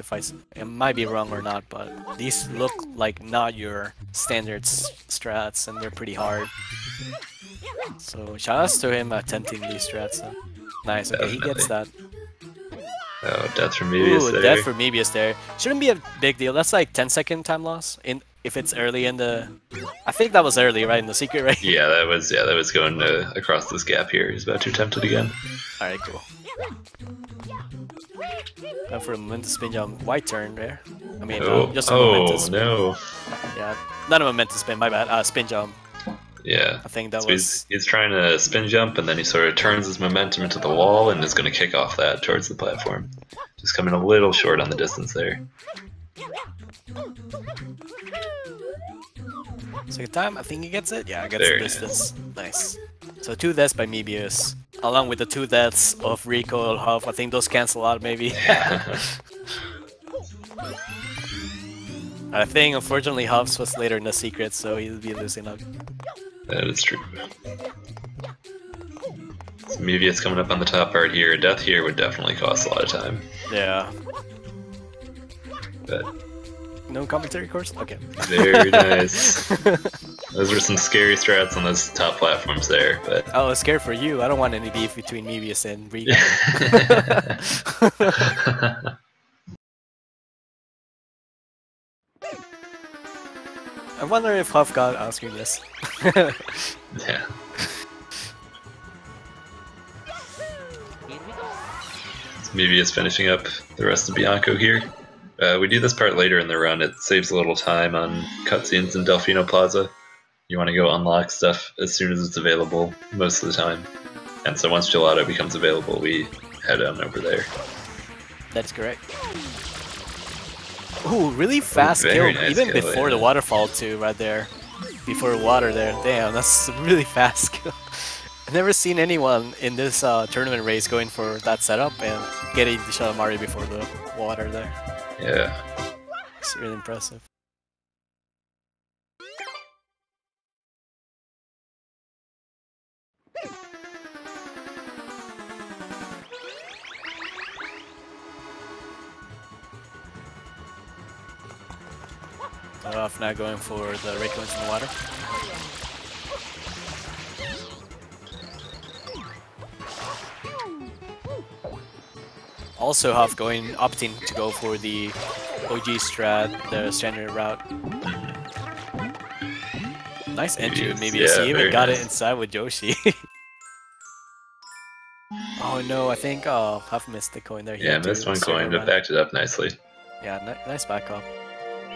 It might be wrong or not, but these look like not your standard strats, and they're pretty hard. So shout outs to him attempting these strats. So. Nice. Okay, he gets that.
Oh, death from Mevius
Ooh,
there.
death for Mevius there. Shouldn't be a big deal. That's like 10-second time loss if it's early in the. I think that was early, right? In the secret, right?
Yeah, that was going across this gap here. He's about to attempt it again.
All right, cool. Go for a momentous spin jump. White turn there. I mean, just a momentous spin.
No.
Yeah, not a momentous spin. My bad. Spin jump.
Yeah.
I think that
So
was.
he's trying to spin jump, and then he sort of turns his momentum into the wall and is going to kick off that towards the platform. Just coming a little short on the distance there.
Second time, I think he gets it. Yeah, I gets the distance. Nice. So 2 deaths by Mevius, along with the 2 deaths of Rico or Huff. I think those cancel out maybe. I think unfortunately Huff's was later in the secret, so he'll be losing out.
That is true. So Mevius coming up on the top part here. Death here would definitely cost a lot of time.
Yeah.
But
no commentary course? Okay.
very nice. Those were some scary strats on those top platforms there, but
I was scared for you. I don't want any beef between Mevius and Rico. I wonder if Huff got on-screen this.
yeah. Mevius finishing up the rest of Bianco here. We do this part later in the run. It saves a little time on cutscenes in Delfino Plaza. You want to go unlock stuff as soon as it's available most of the time. And so once Gelato becomes available, we head on over there.
That's correct. Ooh, really fast kill,
nice
even
kill,
before the waterfall too, right there. Before water there. Damn, that's a really fast kill. I've never seen anyone in this tournament race going for that setup and getting the shot of Mario before the water there.
Yeah.
It's really impressive. Off now going for the Rayquaza in the water. Also Huff opting to go for the OG strat, the standard route. Nice entry with Mevius. He even got it inside with Joshi. Oh no, I think Huff missed the coin there.
Yeah, missed one coin, but backed it up nicely.
Yeah, nice backup.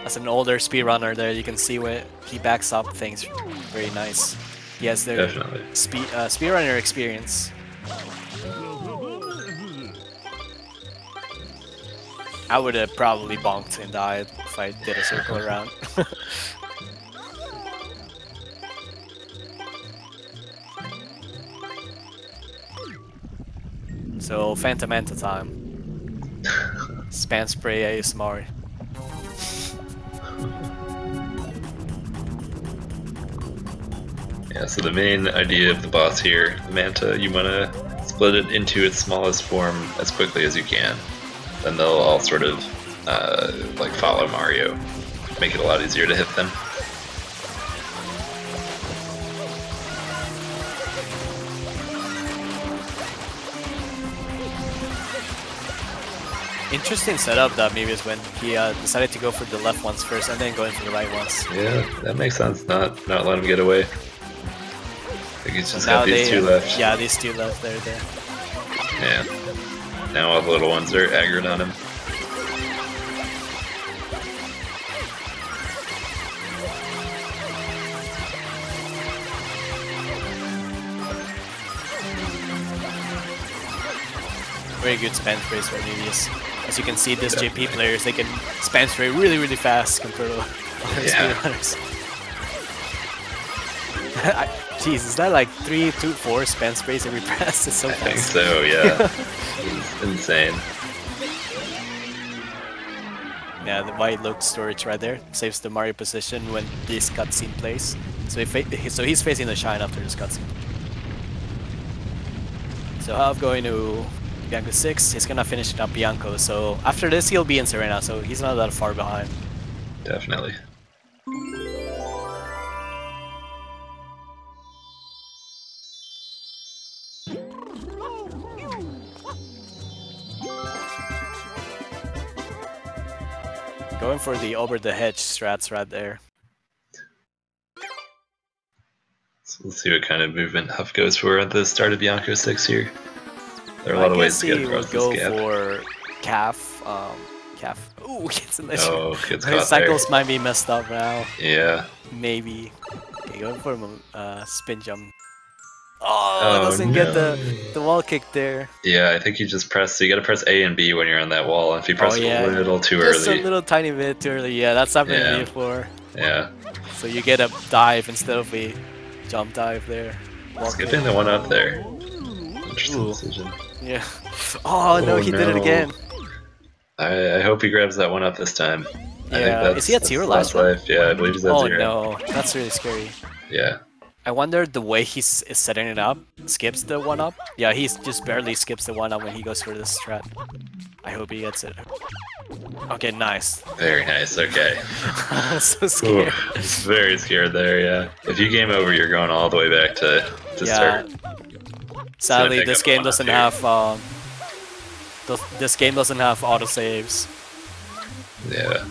As an older speedrunner there, you can see where he backs up things very nice. He has their speedrunner experience. I would have probably bonked and died if I did a circle around. So, Phantom Manta time. Spam spray ASMR.
Yeah, so the main idea of the boss here, the Manta, you want to split it into its smallest form as quickly as you can. Then they'll all sort of like follow Mario, make it a lot easier to hit them.
Interesting setup that Mevius when he decided to go for the left ones first and then going for the right ones.
Yeah, that makes sense. Not let him get away. I think he's just got these 2 left.
Yeah, these 2 left there.
Yeah. Now all the little ones are aggroed on him.
Very good spam sprays for Mevius. As you can see, these JP players, they can spam spray really, really fast compared to other speedrunners. Jeez, is that like 3, 2, 4 spam sprays every press? It's so fast.
I think so, yeah. It's insane.
Yeah, the white load storage right there saves the Mario position when this cutscene plays. So he's facing the shine after this cutscene. So Huff going to Bianco 6, he's gonna finish it up Bianco, so after this he'll be in Serena, so he's not that far behind.
Definitely.
going for the over the hedge strats right there.
So we'll see what kind of movement Huff goes for at the start of Bianco 6 here. There are a lot of ways to get across this gap.
For calf. Calf. Ooh, gets in the
Oh, gets caught
his cycles
there.
might be messed up now.
Yeah.
Maybe. Okay, going for a spin jump. Oh, doesn't
no.
get the wall kick there.
Yeah, I think you just press. So you gotta press A and B when you're on that wall. If you press
yeah.
a little too
Just
early.
a little tiny bit too early. Yeah, that's happened to me before.
Yeah.
So you get a dive instead of a jump dive there.
Skipping the one up there. Interesting decision.
Yeah. Oh no, he did it again.
I hope he grabs that one up this time.
Yeah. Is he at 0 last
life? Yeah, I believe he's at 0.
Oh no, that's really scary.
Yeah.
I wonder the way he's setting it up. Skips the one up. Yeah, he just barely skips the one up when he goes for this strat. I hope he gets it. Okay, nice.
Very nice. Okay.
So scared.
Ooh, he's very scared there. Yeah. If you game over, you're going all the way back to start.
Sadly, this game doesn't have this game doesn't have autosaves.
Yeah.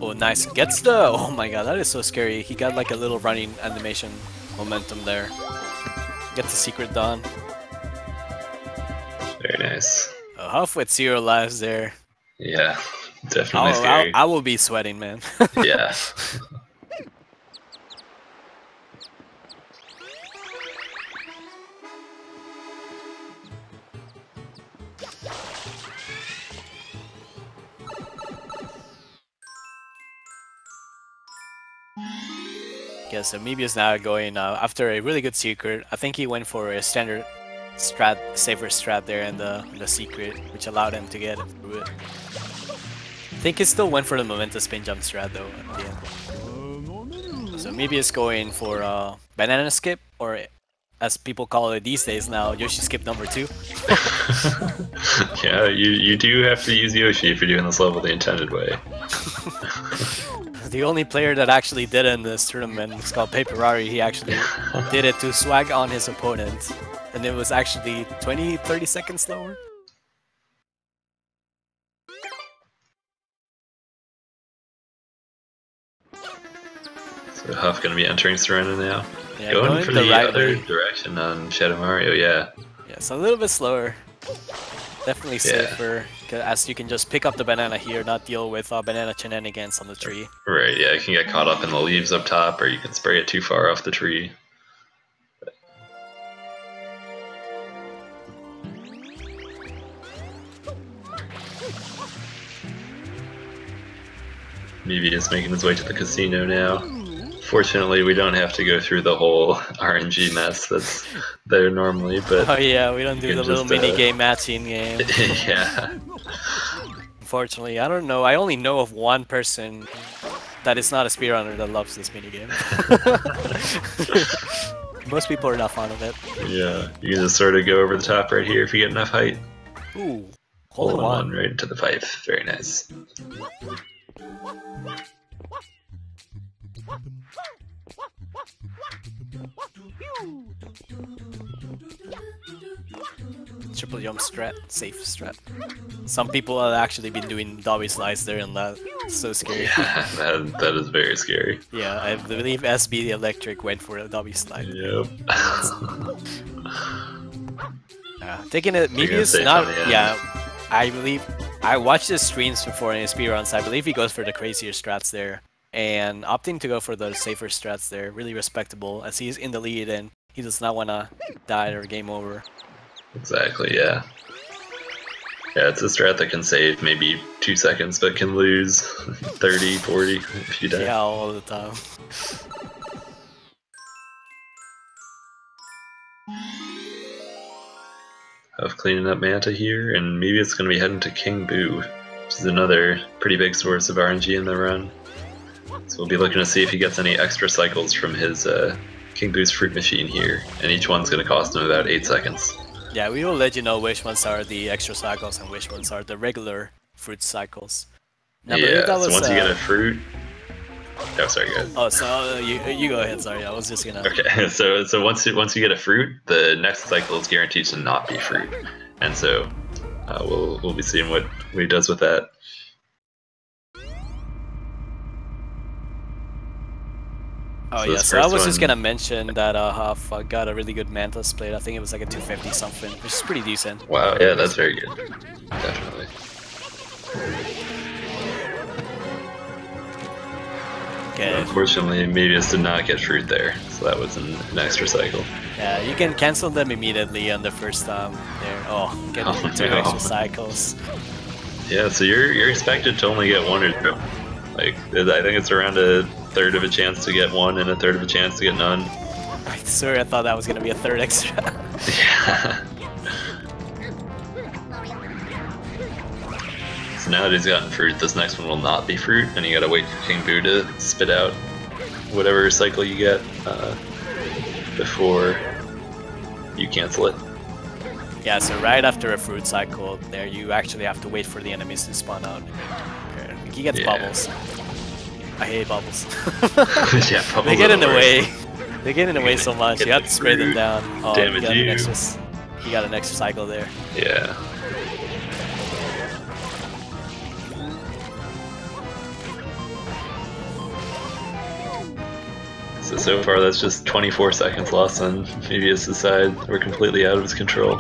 Oh, nice. Gets the... Oh my god, that is so scary. He got like a little running animation momentum there. Gets the secret done.
Very nice.
Huff with 0 lives there.
Yeah, definitely scary.
I will be sweating, man.
Yeah.
Yeah, so Mevius now going after a really good secret. I think he went for a standard strat, safer strat there in the secret, which allowed him to get through it. I think he still went for the momentous spin jump strat though at the end. So Mevius going for banana skip, or as people call it these days now, Yoshi skip number 2.
Yeah, you do have to use Yoshi if you're doing this level the intended way.
The only player that actually did it in this tournament is called Paperari. He actually did it to swag on his opponent, and it was actually 20-30 seconds slower.
So Huff gonna be entering Serena now.
Yeah,
going for the
right
other
way.
direction on Shadow Mario, yeah.
Yeah, it's a little bit slower. Definitely safer, as you can just pick up the banana here, not deal with banana shenanigans on the tree.
Right, yeah, you can get caught up in the leaves up top, or you can spray it too far off the tree. Mevius making his way to the casino now. Fortunately, we don't have to go through the whole RNG mess that's there normally, but...
Oh yeah, we don't do the little mini-game matching game.
Yeah.
Unfortunately, I don't know. I only know of one person that is not a speedrunner that loves this minigame. Most people are not fond of it.
Yeah, you can just sort of go over the top right here if you get enough height.
Ooh,
Hold on right into the pipe. Very nice.
Triple jump strat, safe strat. Some people have actually been doing dobby slides there, and that's so scary.
Yeah, that is very scary.
Yeah, I believe SB the Electric went for a dobby slide.
Yep.
Taking it, Mevius not. Yeah, I believe I watched his streams before in his speedruns. I believe he goes for the crazier strats there, and opting to go for the safer strats there, really respectable, as he's in the lead and he does not want to die or game over.
Exactly, yeah. Yeah, it's a strat that can save maybe 2 seconds, but can lose 30, 40 if you die.
Yeah, all the time.
Of cleaning up Manta here, and maybe it's going to be heading to King Boo, which is another pretty big source of RNG in the run. So we'll be looking to see if he gets any extra cycles from his King Boo's fruit machine here, and each one's going to cost him about 8 seconds.
Yeah, we will let you know which ones are the extra cycles and which ones are the regular fruit cycles. Now,
yeah, so once you get a fruit, Oh, sorry, guys.
Oh, so you go ahead. Sorry, I was just gonna.
Okay, so once you get a fruit, the next cycle is guaranteed to not be fruit, and so we'll be seeing what he does with that.
Oh
So
yeah,
this
so I
first
was just
one-
gonna mention that Huff got a really good Mantis plate. I think it was like a 250 something, which is pretty decent.
Wow, yeah, that's very good. Definitely.
Okay.
Unfortunately, Mevius did not get fruit there, so that was an extra cycle.
Yeah, you can cancel them immediately on the first there. Oh, get
Oh,
2
no.
extra cycles.
Yeah, so you're expected to only get 1 or 2. Like, I think it's around a third of a chance to get 1 and a third of a chance to get none.
I swear I thought that was gonna be a third extra.
Yeah. So now that he's gotten fruit, this next one will not be fruit, and you gotta wait for King Boo to spit out whatever cycle you get before you cancel it.
Yeah, so right after a fruit cycle, there you actually have to wait for the enemies to spawn out. Okay, he gets
Yeah.
bubbles. I hate bubbles.
Yeah,
They
bubbles
get
are
in the
worst.
way. They get in the way so much.
Get
You have
the
to spray them
fruit,
down. Oh,
damage
got an
you.
extra, he got an extra cycle there.
Yeah. So far that's just 24 seconds lost on Mevius' side. We're completely out of his control.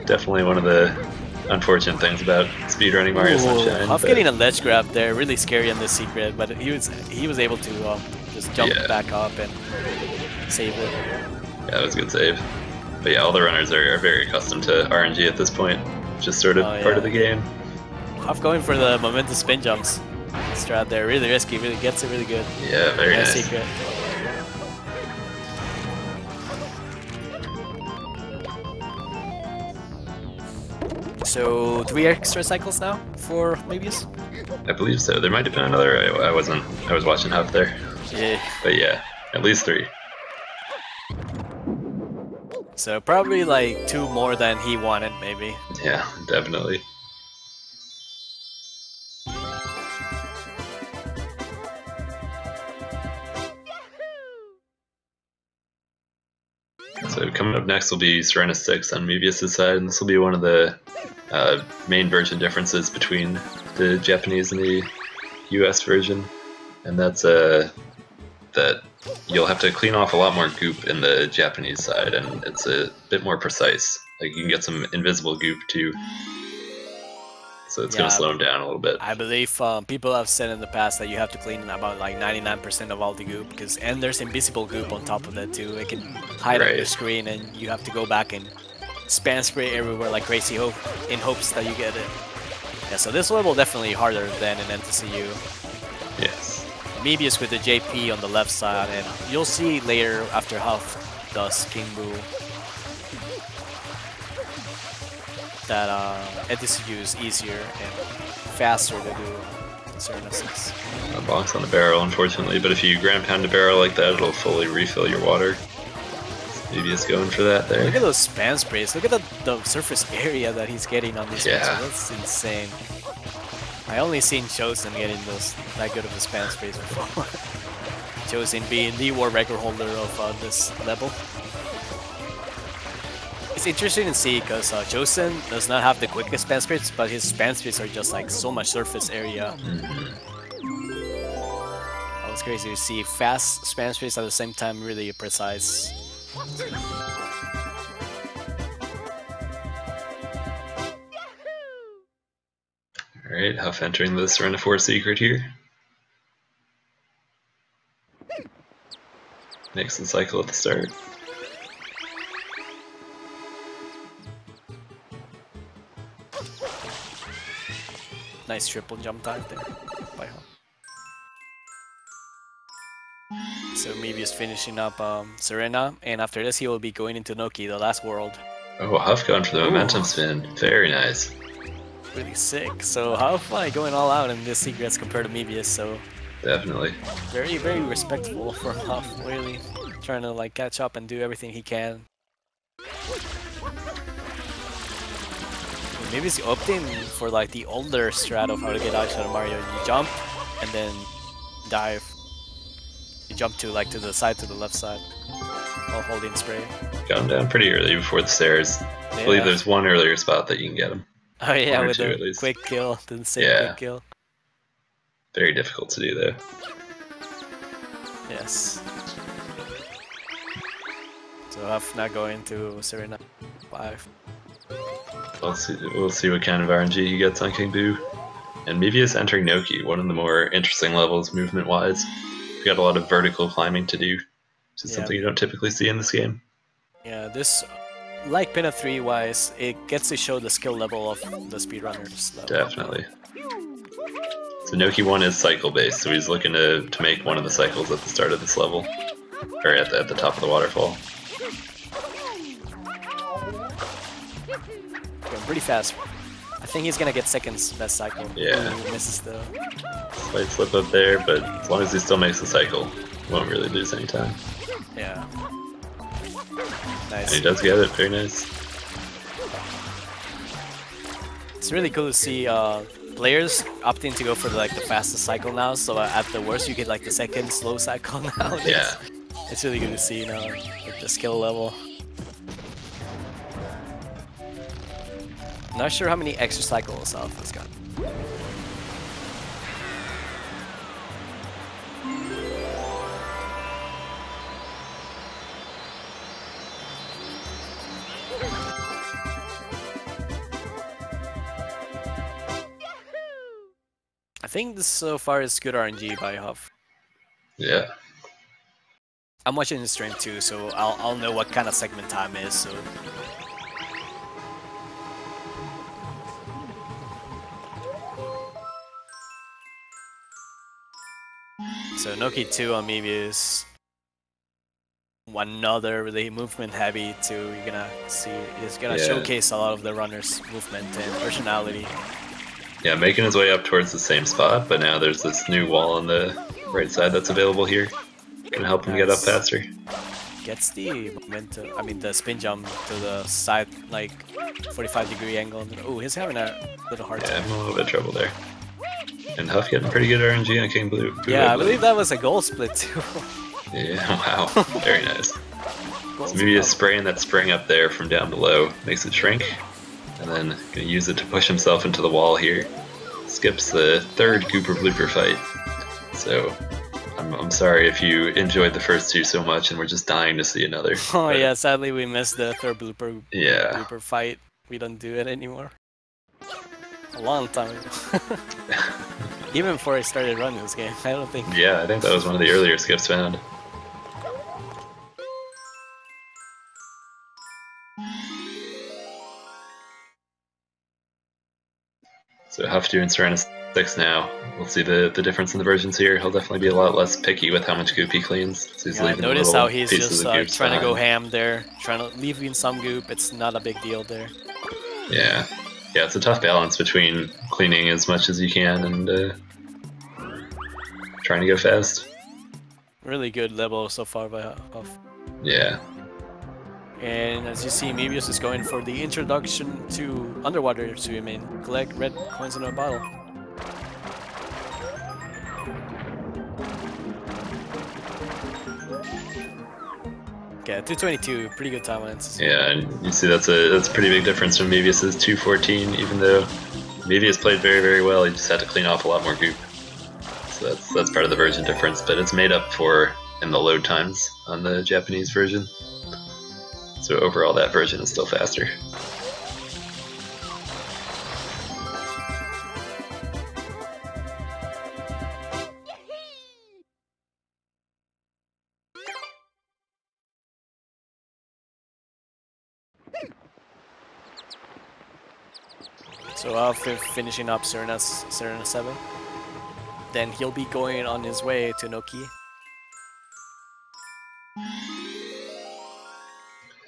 Definitely one of the unfortunate things about speedrunning Mario Sunshine.
Huff
but-
getting a ledge grab there, really scary on this secret, but he was able to just jump
Yeah.
back up and save it.
Yeah, that was a good save. But yeah, all the runners are very accustomed to RNG at this point. Just sort of
Oh,
part
yeah.
of the game.
Huff going for the momentous spin jumps. Strat there, really risky, really gets it really good.
Yeah, very
Nice
nice.
secret. So 3 extra cycles now for Mevius?
I believe so. There might have been another. I wasn't. I was watching Huff there.
Yeah.
But yeah, at least 3.
So probably like 2 more than he wanted, maybe.
Yeah, definitely. So coming up next will be Serena 6 on Mevius' side, and this will be one of the main version differences between the Japanese and the US version. And that's that you'll have to clean off a lot more goop in the Japanese side, and it's a bit more precise. Like, you can get some invisible goop too. So it's going
Yeah,
to slow him down a little bit.
I believe people have said in the past that you have to clean about like 99% of all the goop, and there's invisible goop on top of that too. It can hide on your
Right.
screen, and you have to go back and spam spray everywhere like crazy in hopes that you get it. Yeah, so this level definitely harder than in NTCU.
Yes.
Mevius with the JP on the left side, and you'll see later after Huff does King Boo that NTCU is easier and faster to do certain assists.
A box on the barrel, unfortunately, but if you ground pound the barrel like that, it'll fully refill your water. Maybe it's going for that there.
Look at those spam sprays. Look at the surface area that he's getting on these
Yeah.
ones. That's insane. I only seen Chosen getting those that good of the spam sprays before. Chosen being the world record holder of this level. It's interesting to see because Chosen does not have the quickest spam sprays, but his spam sprays are just like so much surface area. That was crazy to see fast spam sprays at the same time, really precise.
Alright, Huff entering the Serena 4 secret here. Makes the cycle at the start.
Nice triple jump dive there by Huff. So Mevius finishing up Serena, and after this he will be going into Noki, the last world.
Oh, Huff going for the momentum spin. Very nice.
Really sick. So Huff going all out in this secrets compared to Mevius, so
Definitely.
very, very respectful from Huff, really trying to like catch up and do everything he can. Maybe it's opting for like the older strat of how to get out of Mario. You jump and then dive. You jump to like to the side, to the left side, while holding spray.
Got him down pretty early before the stairs. I believe there's one earlier spot that you can get him.
Oh yeah,
One or
with
two,
a
at least.
quick kill, the insane quick kill.
Very difficult to do though.
Yes. So Huff now going to Serena 5.
We'll see what kind of RNG he gets on King Boo. And Mevius entering Noki, one of the more interesting levels movement-wise. You got a lot of vertical climbing to do, which is something you don't typically see in this game.
Yeah, this, like Pinna 3 wise, it gets to show the skill level of the speedrunners.
Definitely. So Noki 1 is cycle-based, so he's looking to make one of the cycles at the start of this level. Or at the top of the waterfall.
Going pretty fast. I think he's gonna get second's best cycle.
Yeah.
He misses the...
Slight slip up there, but as long as he still makes the cycle, he won't really lose any time.
Yeah. Nice.
And he does get it, very nice.
It's really cool to see players opting to go for like the fastest cycle now, so at the worst you get like the second slow cycle now.
Yeah.
It's really good to see now, like the skill level. Not sure how many extra cycles Huff has got. I think this so far is good RNG by Huff.
Yeah.
I'm watching the stream too, so I'll know what kind of segment time is. So. So Noki 2 on Mevius. Another really movement heavy too. You're gonna see is gonna showcase a lot of the runners' movement and personality.
Yeah, making his way up towards the same spot, but now there's this new wall on the right side that's available here. Gonna help him get up faster.
Gets the momentum, I mean the spin jump to the side, like 45-degree angle. Oh, he's having a little hard time.
Yeah, I'm a little bit of trouble there. And Huff getting pretty good RNG on King Blue.
Yeah, I believe that was a goal split too.
Yeah, wow, very nice. So maybe a spraying that spring up there from down below makes it shrink, and then gonna use it to push himself into the wall here. Skips the third Gooper Blooper fight. So I'm sorry if you enjoyed the first two so much and we're just dying to see another.
Oh yeah, sadly we missed the third blooper fight. We don't do it anymore. A long time ago. Even before I started running this game, I don't think.
Yeah, I think that was one of the earlier skips found. So Huff doing Serena 6 now. We'll see the difference in the versions here. He'll definitely be a lot less picky with how much goop he cleans. So he's leaving
notice how he's just trying to go
ham.
ham there, trying to leave in some goop. It's not a big deal there.
Yeah. Yeah, it's a tough balance between cleaning as much as you can and trying to go fast.
Really good level so far by Huff.
Yeah.
And as you see, Mevius is going for the introduction to underwater swimming. Collect red coins in a bottle. Okay, 222, pretty good time lines.
Yeah, and you see that's a pretty big difference from Mevius's 214, even though Mevius played very, very well, he just had to clean off a lot more goop. So that's part of the version difference, but it's made up for in the load times on the Japanese version. So overall that version is still faster.
So after finishing up Serena 7, then he'll be going on his way to Noki.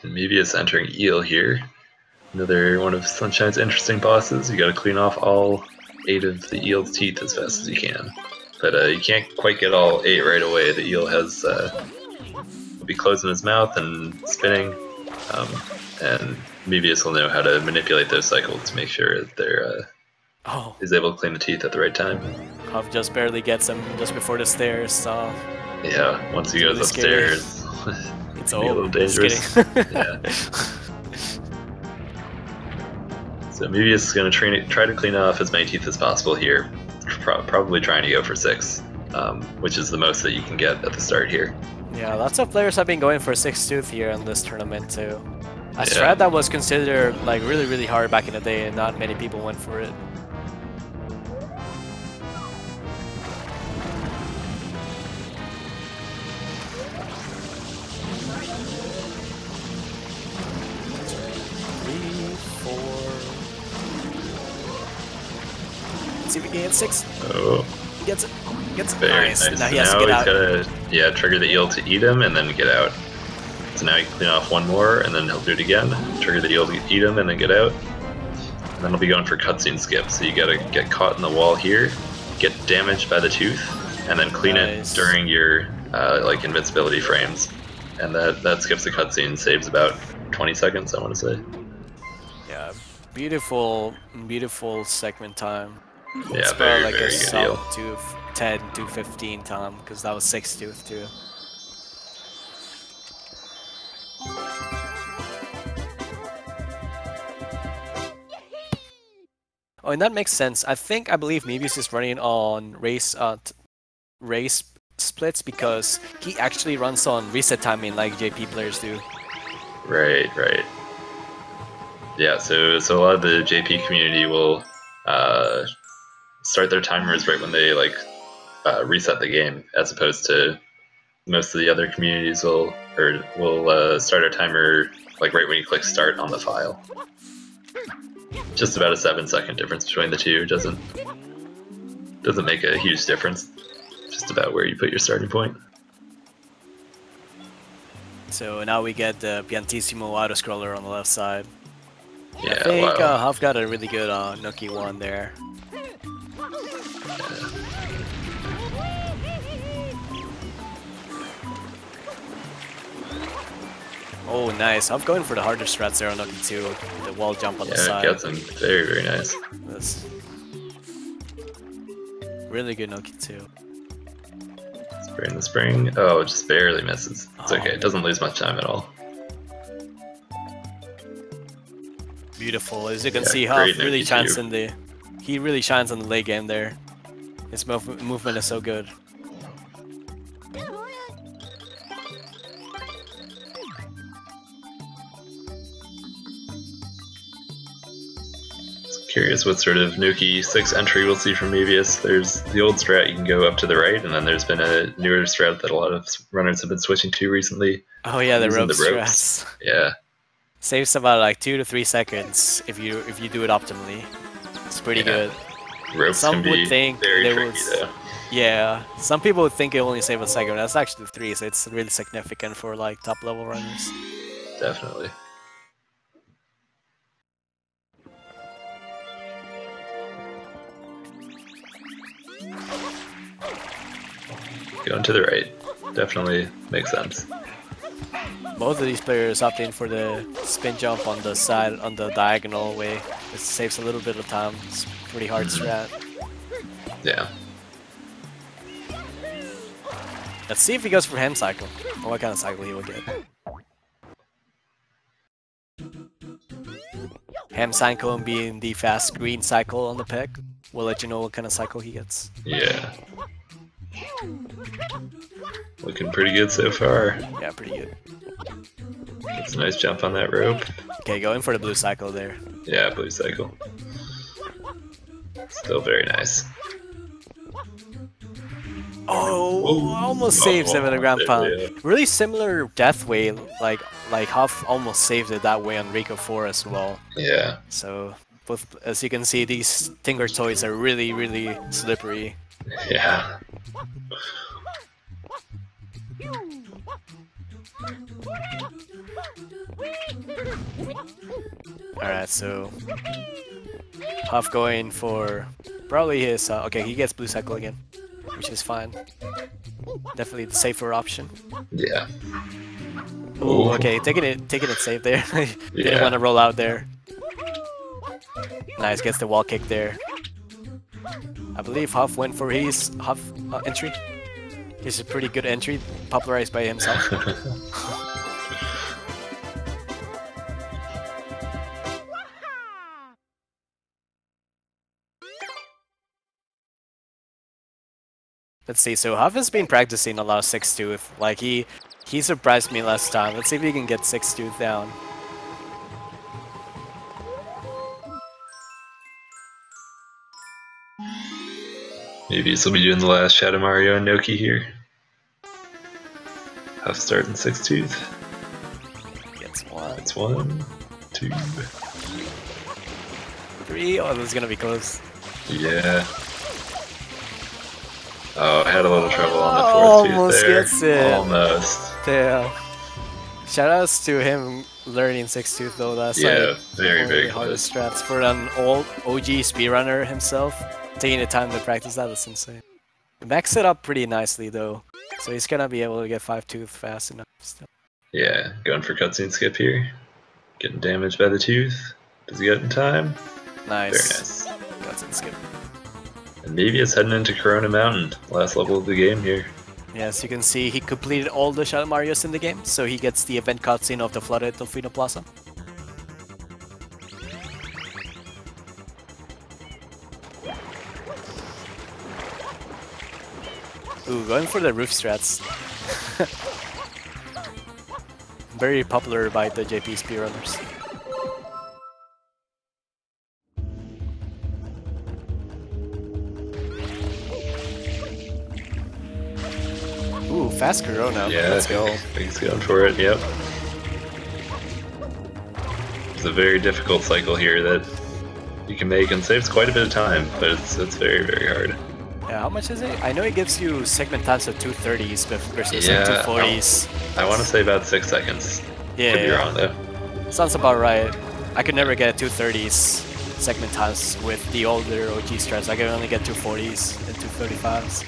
And Mevius entering Eel here. Another one of Sunshine's interesting bosses. You gotta clean off all 8 of the eel's teeth as fast as you can. But you can't quite get all 8 right away. The eel has will be closing his mouth and spinning. And Mevius will know how to manipulate those cycles to make sure that they're he's able to clean the teeth at the right time.
Huff just barely gets him just before the stairs.
Yeah, once he goes
really scary.
upstairs,
It's
can be a little
over. Just
dangerous.
kidding.
Yeah. So Mevius is going to try to clean off as many teeth as possible here. Probably trying to go for 6, which is the most that you can get at the start here.
Yeah, lots of players have been going for 6 tooth here in this tournament too. A strat that was considered like really hard back in the day, and not many people went for it. See if we can get 6.
Oh.
He gets it. Gets it.
Very
Nice.
nice.
Now he
So
has to
now
get
he's
out.
gotta trigger the eel to eat him and then get out. So now he can clean off 1 more and then he'll do it again. Trigger the eel to eat him and then get out. And then he'll be going for cutscene skip. So you gotta get caught in the wall here, get damaged by the tooth, and then clean it during your like invincibility frames. And that skips the cutscene, saves about 20 seconds, I want to say.
Yeah, beautiful segment time.
Yeah,
it's
very,
like
very
a
good
solid
deal.
10 to 15 time, because that was 6 tooth too. Oh, and that makes sense. I believe Mevius is running on race splits because he actually runs on reset timing like JP players do.
Right. Yeah, so a lot of the JP community will start their timers right when they reset the game, as opposed to most of the other communities will start a timer like right when you click start on the file. Just about a 7-second difference between the two. Doesn't make a huge difference. Just about where you put your starting point.
So now we get the Piantissimo auto-scroller on the left side.
Yeah,
I think
wow.
Huff got a really good Nookie one there. Oh, nice. I'm going for the harder strats there on Nookie too. The wall jump on the side.
Yeah, gets him. Very, very nice.
That's really good Nookie too.
Spray in the spring. Oh, it just barely misses. It's okay. It doesn't lose much time at all.
Beautiful. As you can see, Huff really shines in the. He really shines on the late game there. His movement is so good.
Curious what sort of Nuki 6 entry we'll see from Mevius. There's the old strat, you can go up to the right, and then there's been a newer strat that a lot of runners have been switching to recently.
Oh yeah, the rope strats.
Yeah.
Saves about like 2 to 3 seconds if you do it optimally. It's pretty good.
Ropes
some
can be
would think
very
they
tricky
would,
though.
Yeah, some people would think it only save a second. That's actually 3, so it's really significant for like top level runners.
Definitely. Going to the right. Definitely makes sense.
Both of these players opting for the spin jump on the side, on the diagonal way. It saves a little bit of time. It's pretty hard strat.
Yeah.
Let's see if he goes for hand cycle, or what kind of cycle he will get. Ham cycle being the fast green cycle on the pick. We'll let you know what kind of cycle he gets.
Yeah. Looking pretty good so far.
Yeah, pretty good.
It's a nice jump on that rope.
Okay, going for the blue cycle there.
Yeah, blue cycle. Still very nice.
Oh, almost saves him in the ground pound.
Yeah.
Really similar death way, like Huff almost saved it that way on Rico 4 as well.
Yeah.
So, both, as you can see, these Tinker toys are really, really slippery.
Yeah.
Alright, so Huff going for probably his okay, he gets blue cycle again, which is fine. Definitely the safer option.
Yeah.
Ooh, okay, taking it safe there. Didn't
Yeah.
want to roll out there. Nice, gets the wall kick there. I believe Huff went for his entry. It's a pretty good entry, popularized by himself. Let's see, so Huff has been practicing a lot of 6-tooth. Like, he surprised me last time. Let's see if he can get 6-tooth down.
Maybe this will be doing the last Shadow Mario and Noki here. Huff starting 6-tooth.
Gets one.
That's 1, 2.
3. Oh, this is gonna be close.
Yeah. Oh, I had a little trouble on the 4th
Almost
tooth there.
gets it.
Almost.
Damn. Shoutouts to him learning 6-tooth though. That's
Yeah,
like
very,
one of
very
the hardest
close.
strats for an old OG speedrunner himself. Taking the time to practice that is insane. He backs it up pretty nicely though, so he's gonna be able to get 5-tooth fast enough still.
Yeah, going for cutscene skip here. Getting damaged by the tooth. Does he get it in time?
Nice.
Very nice.
Guts and skip.
And Mevius heading into Corona Mountain. Last level of the game here.
Yeah, as you can see, he completed all the Shadow Marios in the game, so he gets the event cutscene of the flooded Delfino Plaza. Ooh, going for the roof strats. Very popular by the JP speedrunners. Ooh, fast Corona.
Yeah,
Let's go.
He's going for it, yep. It's a very difficult cycle here that you can make and saves quite a bit of time, but it's very, very hard.
Yeah, how much is it? I know it gives you segment times of 230s versus
Yeah,
like 240s.
I want to say about 6 seconds.
Yeah,
Could be
yeah.
wrong though.
Sounds about right. I could never get 230s segment times with the older OG strats. I could only get 240s and 235s.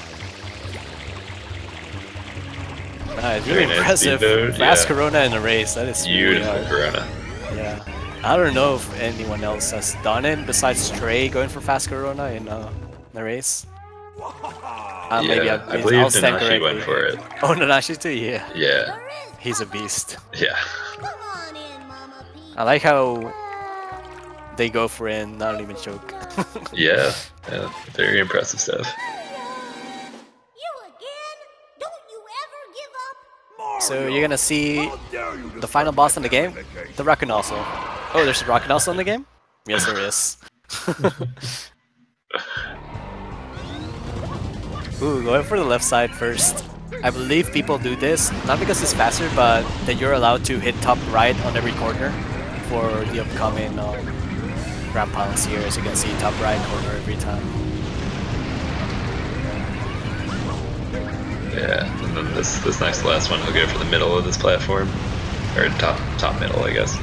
Nice, really
Very nice
impressive.
speedboat,
Fast
yeah.
Corona in a race. That is really
Beautiful
hard.
Corona.
Yeah. I don't know if anyone else has done it besides Trey going for fast Corona in the race. Maybe
Yeah, I
I'll
believe
stand
Nanashi
correctly.
went for it.
Oh, Nanashi too? Yeah.
Yeah,
He's a beast.
yeah.
Come on in, Mama P.
I like how they go for it and not even choke.
Yeah, very impressive stuff.
You again? Don't you ever give up?
So you're gonna see the final boss in the game, the Rakunoso. Oh, there's a Rakunoso in the game? Yes, there is. Ooh, going for the left side first. I believe people do this, not because it's faster, but that you're allowed to hit top right on every corner for the upcoming ground pounds here. As you can see, top right corner every time.
Yeah, and then this next last one, he'll go for the middle of this platform, or top middle, I guess.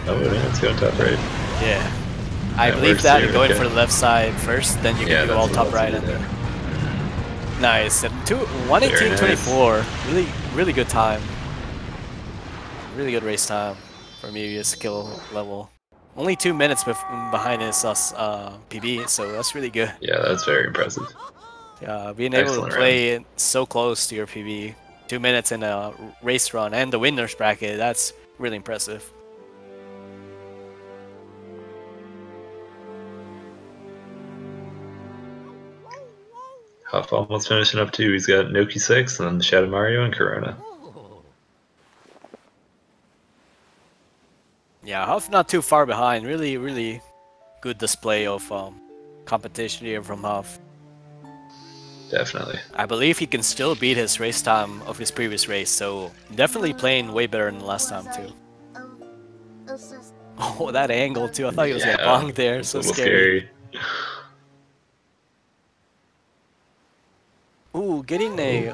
Oh, yeah, it's going top right.
Yeah. I
That
believe
works
that
too,
going
okay.
for the left side first, then you can do all top right. And nice. 118.24. Really good time. Really good race time for Mevius kill level. Only 2 minutes behind his PB, so that's really good.
Yeah, that's very impressive.
Being able
Excellent
to play it so close to your PB, 2 minutes in a race run and the winner's bracket, that's really impressive.
Huff almost finishing up too. He's got Noki 6 and then Shadow Mario and Corona.
Yeah, Huff not too far behind. Really good display of competition here from Huff.
Definitely.
I believe he can still beat his race time of his previous race, so definitely playing way better than last time too. Oh, that angle too. I thought he was gonna bonk there.
It's
So
a little
scary.
scary.
Ooh, getting a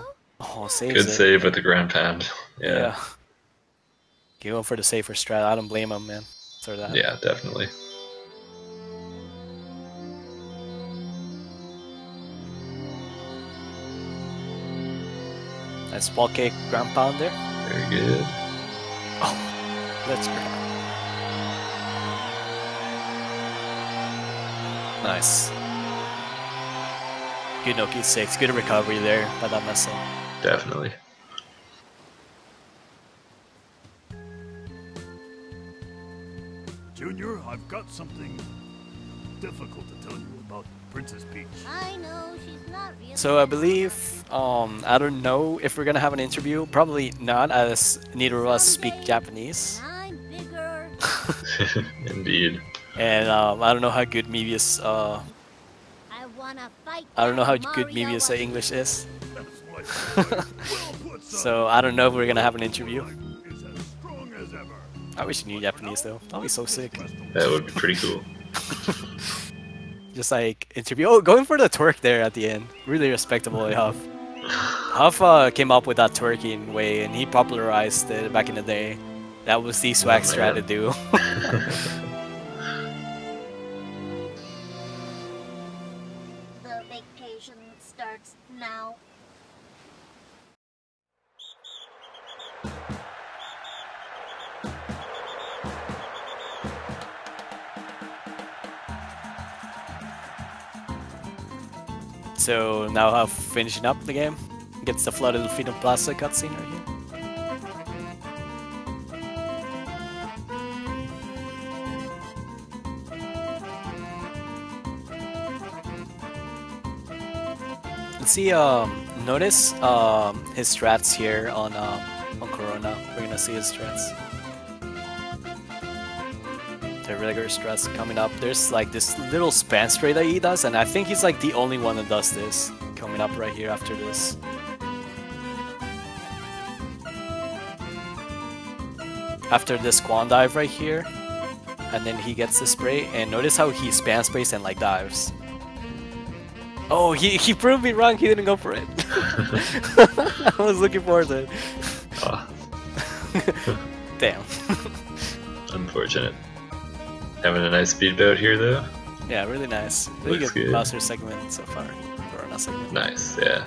saves
Good
it.
save with the ground pound. Yeah.
Going for the safer strat. I don't blame him, man. For that.
Yeah, definitely.
Nice wall kick, ground pound there.
Very good.
Oh, let's go. Nice. Good Noki 6. Good recovery there by that mess up.
Definitely.
Junior, I've got something difficult to tell you about Princess Peach.
I know she's not really.
So I believe, I don't know if we're gonna have an interview. Probably not, as neither of us speak Japanese.
I'm bigger.
Indeed.
And I don't know how good Mevius,
I wanna fight.
I don't know how
that
good
Mario
Mevius
was-
English is.
That's what well put, son.
So I don't know if we're gonna have an interview.
Is as strong as ever.
I wish you knew Japanese though. That'd be so sick.
That would be pretty cool.
Just like interview. Oh, going for the twerk there at the end. Really respectable by Huff. Huff came up with that twerking way and he popularized it back in the day. That was the swag strat to do.
The vacation starts now.
So now Huff finishing up the game. Gets the flooded Freedom Plaza cutscene right here. Let's see, notice his strats here on Corona. We're gonna see his strats. The regular strats coming up. There's like this little span spray that he does, and I think he's like the only one that does this. Coming up right here after this. After this Quan dive right here, and then he gets the spray, and notice how he span sprays and like dives. Oh, he proved me wrong. He didn't go for it. I was looking forward to it.
Ah,
Damn.
unfortunate. Having a nice speed boat here, though.
Yeah, really nice. Really
Looks
good
good.
Bowser segment so far. Corona segment.
Nice, yeah.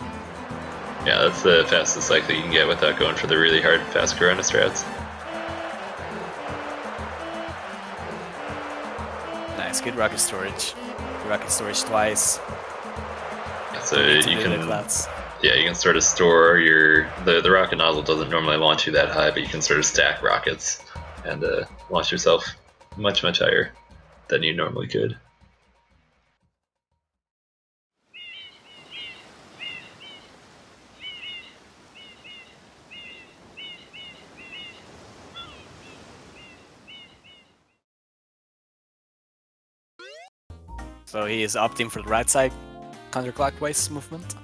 Yeah, that's the fastest like that you can get without going for the really hard fast Corona strats.
Nice, good rocket storage. Rocket storage twice.
So
Into
you
the
can,
clouds.
yeah, you can sort of store your the rocket nozzle doesn't normally launch you that high, but you can sort of stack rockets and launch yourself much higher than you normally could.
So he is opting for the right side counterclockwise movement.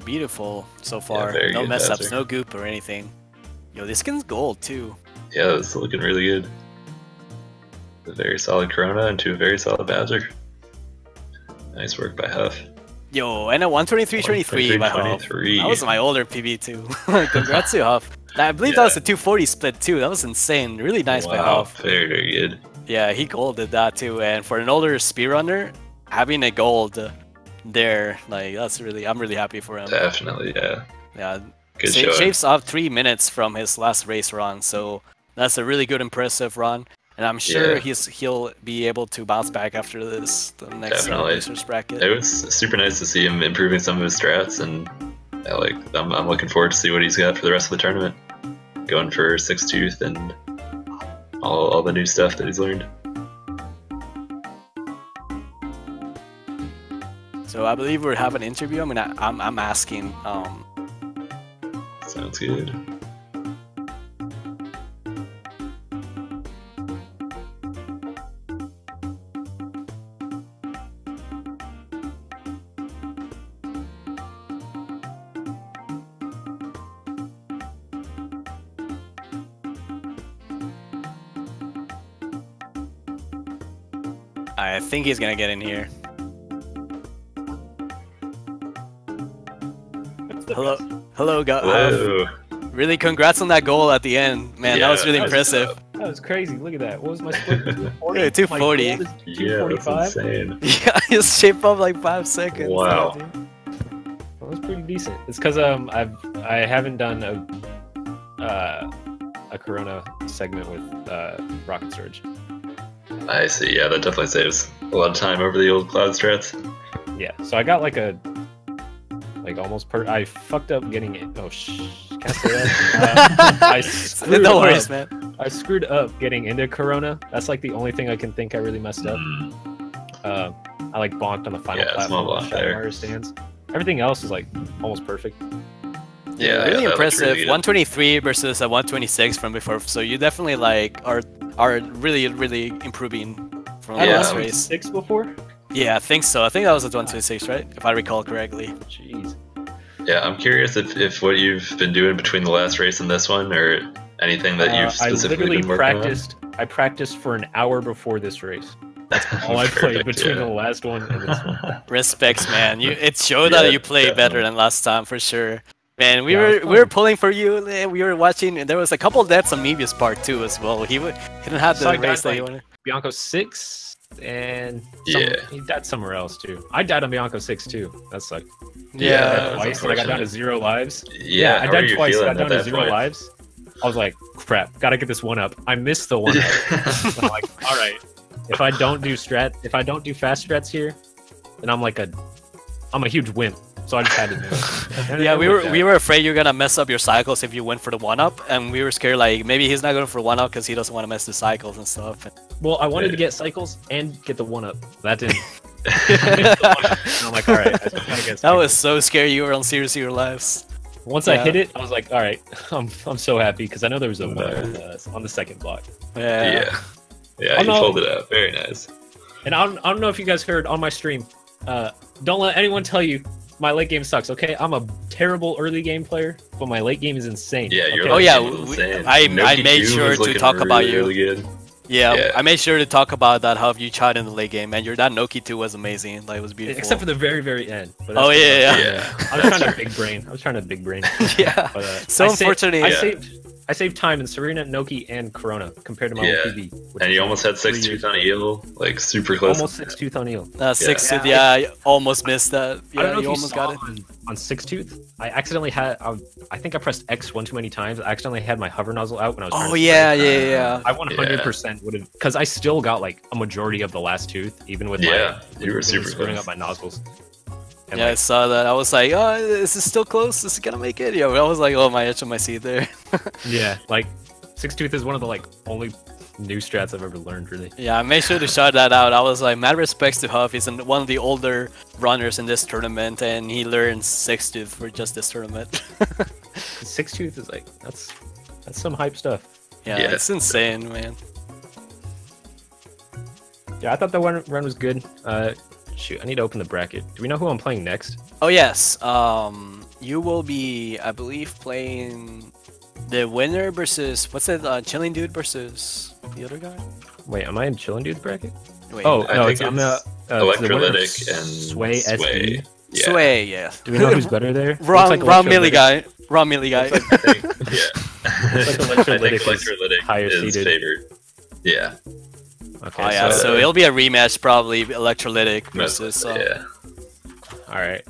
Beautiful so far.
very
No
good
mess ups,
Bowser.
no goop or anything. Yo, this skin's gold too.
Yeah, it's looking really good. A very solid Corona into a very solid Bowser. Nice work by Huff.
Yo, and a 123.23 by Huff.
123.23.
That was my older PB too. Congrats to Huff. I believe that was a 240 split too. That was insane. Really nice by
Wow,
Huff.
very good.
Yeah, he golded that too. And for an older speedrunner, having a gold there, like that's really, I'm really happy for him.
Definitely, yeah.
Yeah,
Good showing.
shaves off 3 minutes from his last race run, so that's a really good, impressive run. And I'm sure
Yeah.
he'll be able to bounce back after this, the next
Definitely.
racers bracket.
It was super nice to see him improving some of his strats, and I'm looking forward to see what he's got for the rest of the tournament. Going for Six Tooth and all the new stuff that he's learned.
So I believe we're having an interview. I mean, I'm asking.
Sounds good.
I think he's gonna get in here. Hello,
Whoa.
Really, congrats on that goal at the end, man. That was
Yeah,
really
that was
impressive.
That was crazy. Look at that. What was my split? 240?
Yeah, 240.
My goal is
Yeah, that's
245.
insane.
Yeah, just shape up like 5 seconds.
Wow.
Yeah, dude.
That was pretty decent. It's because I haven't done a Corona segment with Rocket Surge.
I see. Yeah, that definitely saves a lot of time over the old cloud strats.
Yeah, so I got like almost I fucked up getting it. Oh can I say that? I screwed
No worries,
up.
man.
I screwed up getting into Corona. That's like the only thing I can think I really messed up. I like bonked on the final
Yeah, small
platform
bonk
with
there.
Shadow stands. Everything else is like almost perfect.
Yeah,
really
that looks
impressive.
really good.
123 versus a 126 from before. So you definitely like are really improving from
I
the
Yeah.
last
was
race.
6 before.
Yeah, I think so. I think that was a 126, right? If I recall correctly.
Jeez.
Yeah, I'm curious if what you've been doing between the last race and this one, or anything that you've
I
specifically
literally
been working
practiced. I practiced for an hour before this race. That's all I played
Perfect,
between
yeah.
the last one and this one.
Respects, man. It showed
Yeah,
that you played better
definitely.
than last time for sure. Man, we
Yeah, it was
were
fun.
pulling for you. We were watching, and there was a couple of deaths on Mevius part 2 as well. He didn't have the
So I
race
died,
that he
like,
wanted.
Bianco 6 and
Yeah.
he died somewhere else too. I died on Bianco 6 too. That sucked.
Yeah,
I
Yeah.
died
that's
twice and I got down to
unfortunate.
0 lives.
Yeah,
I
how are
died
you
twice.
feeling
Got down
at
to
that
0
point?
lives. I was like, crap, gotta get this one up. I missed the one up. I'm like, all right. If I don't do fast strats here, then I'm a huge wimp. So I just had to do it. And
Yeah,
it
we
worked out.
were afraid you're gonna mess up your cycles if you went for the 1-up, and we were scared like maybe he's not going for 1-up because he doesn't want to mess the cycles and stuff.
Well, I wanted
Yeah.
to get cycles and get the 1-up. That didn't. And I'm like, all right. I gotta get
That was
cycles.
so scary. You were on 0 lives.
Once I
yeah.
hit it, I was like, all right. I'm so happy because I know there was a 1-up on the second block.
Yeah, yeah,
Oh,
you
no.
pulled it out. Very nice.
And I don't know if you guys heard on my stream. Don't let anyone tell you my late game sucks. Okay, I'm a terrible early game player, but my late game is insane.
Yeah, you're
okay?
Oh,
like,
yeah,
insane.
I
Noki
made
2
sure
was
to
looking
talk about you.
really good.
Yeah,
Yeah.
I made sure to talk about that how you tried in the late game, and that Noki 2 was amazing. Like it was beautiful.
Except for the very end. But
Oh,
that's-
yeah.
Yeah.
I was trying to big brain.
Yeah.
But,
So
I saved-
unfortunately,
I saved time in Serena, Noki, and Corona compared to my
Yeah.
old PB. which
And
is
you almost had 6
3
tooth
years
on
ago.
eel, like super close.
Almost 6 tooth on eel.
6
Yeah.
tooth, yeah, I almost missed that.
I
Yeah,
don't know if
you
you
almost
saw
got it.
on 6 tooth. I accidentally had. I think I pressed X one too many times. I accidentally had my hover nozzle out when I was. trying
Oh
to
yeah,
spray.
yeah.
I 100% would have, because I still got like a majority of the last tooth, even with
Yeah,
my
you were
with
super
screwing
close.
up my nozzles. And
Yeah, I
like,
saw that. I was like, oh, is this still close? Is it gonna make it? Yeah, I was like, oh, my edge on my seat there.
yeah, like 6 tooth is one of the like only new strats I've ever learned, really.
Yeah, I made sure to shout that out. I was like, mad respects to Huff. He's one of the older runners in this tournament, and he learned 6 tooth for just this tournament.
6 tooth is like that's some hype stuff.
Yeah,
Yeah.
it's insane, man.
Yeah, I thought that run was good. Shoot, I need to open the bracket. Do we know who I'm playing next?
Oh yes, you will be, I believe, playing the winner versus what's it? Chilling Dude versus the other guy.
Wait, am I in Chillin' Dude's bracket?
Wait,
Oh
I
no,
think
it's I'm the
it's
it's the winner of
Electrolytic and
Sway SB.
Yeah.
Sway, yeah.
Do we know who's better there?
Wrong,
Looks like
wrong Millie
Electrolytic.
guy. Wrong Millie guy.
I think, yeah.
Looks like
I think
Electrolytic is
Electrolytic
higher
is
seeded.
favored. Yeah.
Okay,
Oh yeah, so it'll be a rematch probably, Electrolytic versus.
Yeah.
all right.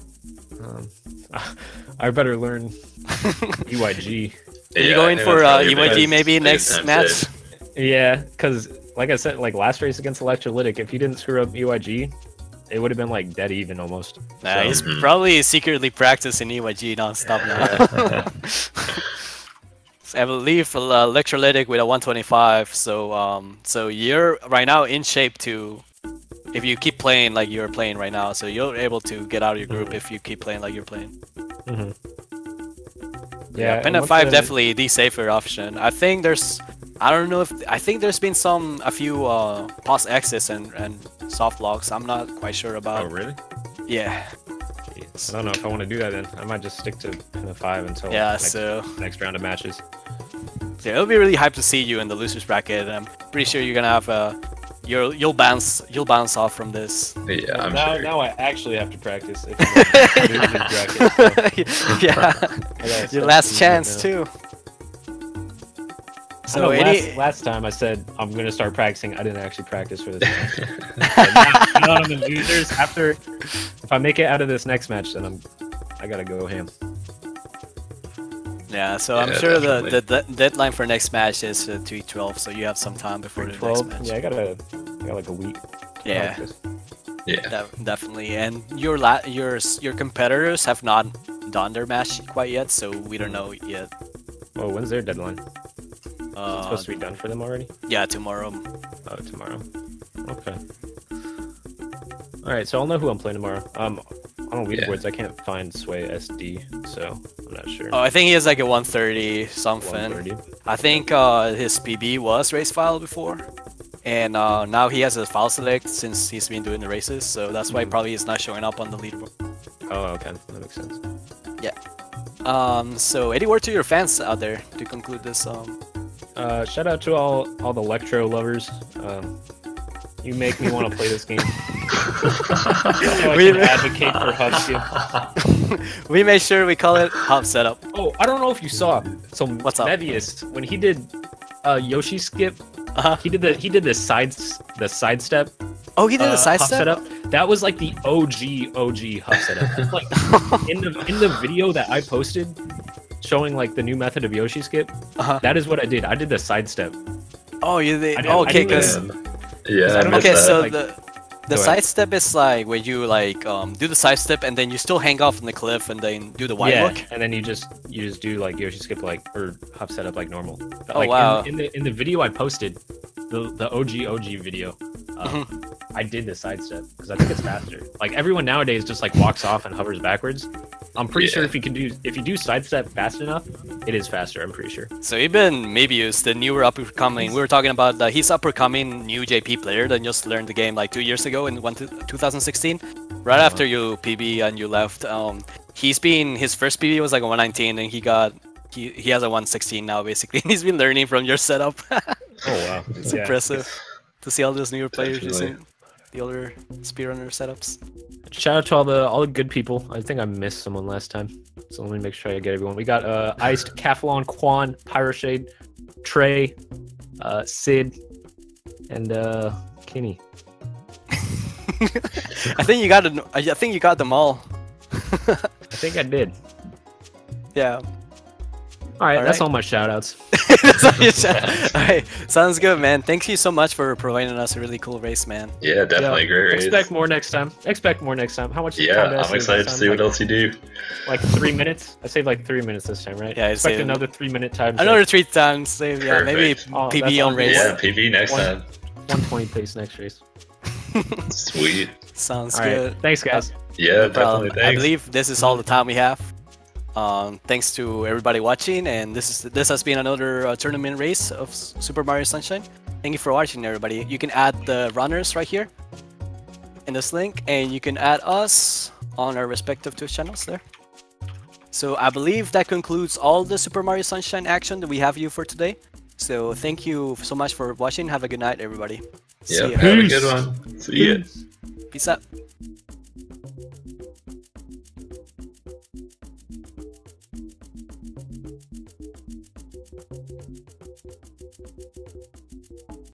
I better learn EYG.
Are you
Yeah,
going
I think
for
that's probably
EYG
best-
maybe
biggest
next
time
match?
save.
Yeah, because like I said, like last race against Electrolytic, if he didn't screw up EYG, it would have been like dead even almost.
Nah,
So-
he's probably secretly practicing EYG non-stop now. So I believe Electrolytic with a 125, so you're right now in shape to, if you keep playing like you're playing right now, so you're able to get out of your group if you keep playing like you're playing.
Mhm.
Yeah,
and
Penta
once
5
the-
definitely the safer option. I think there's, I don't know if, I think there's been a few pause exits and soft locks. I'm not quite sure about.
Oh really?
Yeah.
I don't know if I want to do that then. I might just stick to Penta 5 until
Yeah,
next,
so
next round of matches.
yeah, it'll be really hyped to see you in the losers bracket. I'm pretty sure you're gonna have you'll bounce off from this.
Yeah, I'm
now,
sure.
now I actually have to practice. If I'm in the bracket, so
Yeah,
I gotta
your
start
last
doing
chance
that
too. So
last time I said I'm gonna start practicing. I didn't actually practice for this match. now I'm in losers. After, if I make it out of this next match, then I gotta go ham.
Yeah, so I'm sure the deadline for next match is 3/12, so you have some time before the next match.
Yeah, I got like a week.
Yeah.
Yeah.
Definitely. And your competitors have not done their match quite yet, so we don't know yet.
Oh, when's their deadline? Is it supposed to be done for them already?
Yeah, tomorrow.
Oh, tomorrow. Okay. All right, so I'll know who I'm playing tomorrow. On leaderboards, I can't find Sway SD, so I'm not sure.
Oh, I think he has like a 130 something.
130.
I think his PB was race file before, and now he has a file select since he's been doing the races, so that's why probably he's not showing up on the leaderboard.
Oh, okay, that makes sense.
Yeah. So any word to your fans out there to conclude this?
Shout out to all the Electro lovers. You make me want to play this game. So I can advocate for Huff.
We made sure we call it Huff Setup.
Oh, I don't know if you saw. So
what's up?
Mevius, when he did Yoshi skip, he did the sidestep.
Oh, he did the sidestep
setup. That was like the OG Huff setup. Like in the video that I posted, showing like the new method of Yoshi skip. That is what I did. I did the sidestep.
Oh, you did. Okay, because.
Yeah.
Okay, so
like,
the sidestep is like where you like do the sidestep and then you still hang off on the cliff and then do the wide look.
And then you just do like Yoshi skip like or Huff setup like normal. But,
oh
like,
wow!
In the video I posted, the OG video, I did the sidestep because I think it's faster. Like everyone nowadays just like walks off and hovers backwards. I'm pretty sure if you do sidestep fast enough, it is faster. I'm pretty sure.
So even Mevius, the newer upcoming, we were talking about he's upcoming new JP player that just learned the game like 2 years ago in 2016, right after you PB and you left. His first PB was like a 119 and he has a 116 now basically. He's been learning from your setup.
Oh wow,
it's impressive to see all those newer players using the older speedrunner setups.
Shout out to all the good people. I think I missed someone last time, so let me make sure I get everyone. We got Iced, Cathlon, Quan, Pyroshade, Trey, Sid, and Kenny.
I think you got them all.
I think I did.
Yeah.
All right, that's all my shoutouts.
Alright, sounds good, man. Thank you so much for providing us a really cool race, man.
Yeah, definitely a great race.
Expect more next time. How much?
Yeah, I'm excited to see what else you do.
Like 3 minutes. I saved like 3 minutes this time, right?
Yeah,
expect another 3 minute time.
Another 3 times save. Yeah, maybe PB on race.
Yeah, PB next time.
120 pace next race.
Sweet.
Sounds good.
Right. Thanks, guys.
Yeah, definitely. Thanks.
I believe this is all the time we have. Thanks to everybody watching, and this has been another tournament race of Super Mario Sunshine. Thank you for watching, everybody. You can add the runners right here in this link, and you can add us on our respective Twitch channels there. So I believe that concludes all the Super Mario Sunshine action that we have you for today. So thank you so much for watching. Have a good night, everybody.
Yeah, have a good one. See ya.
Peace out.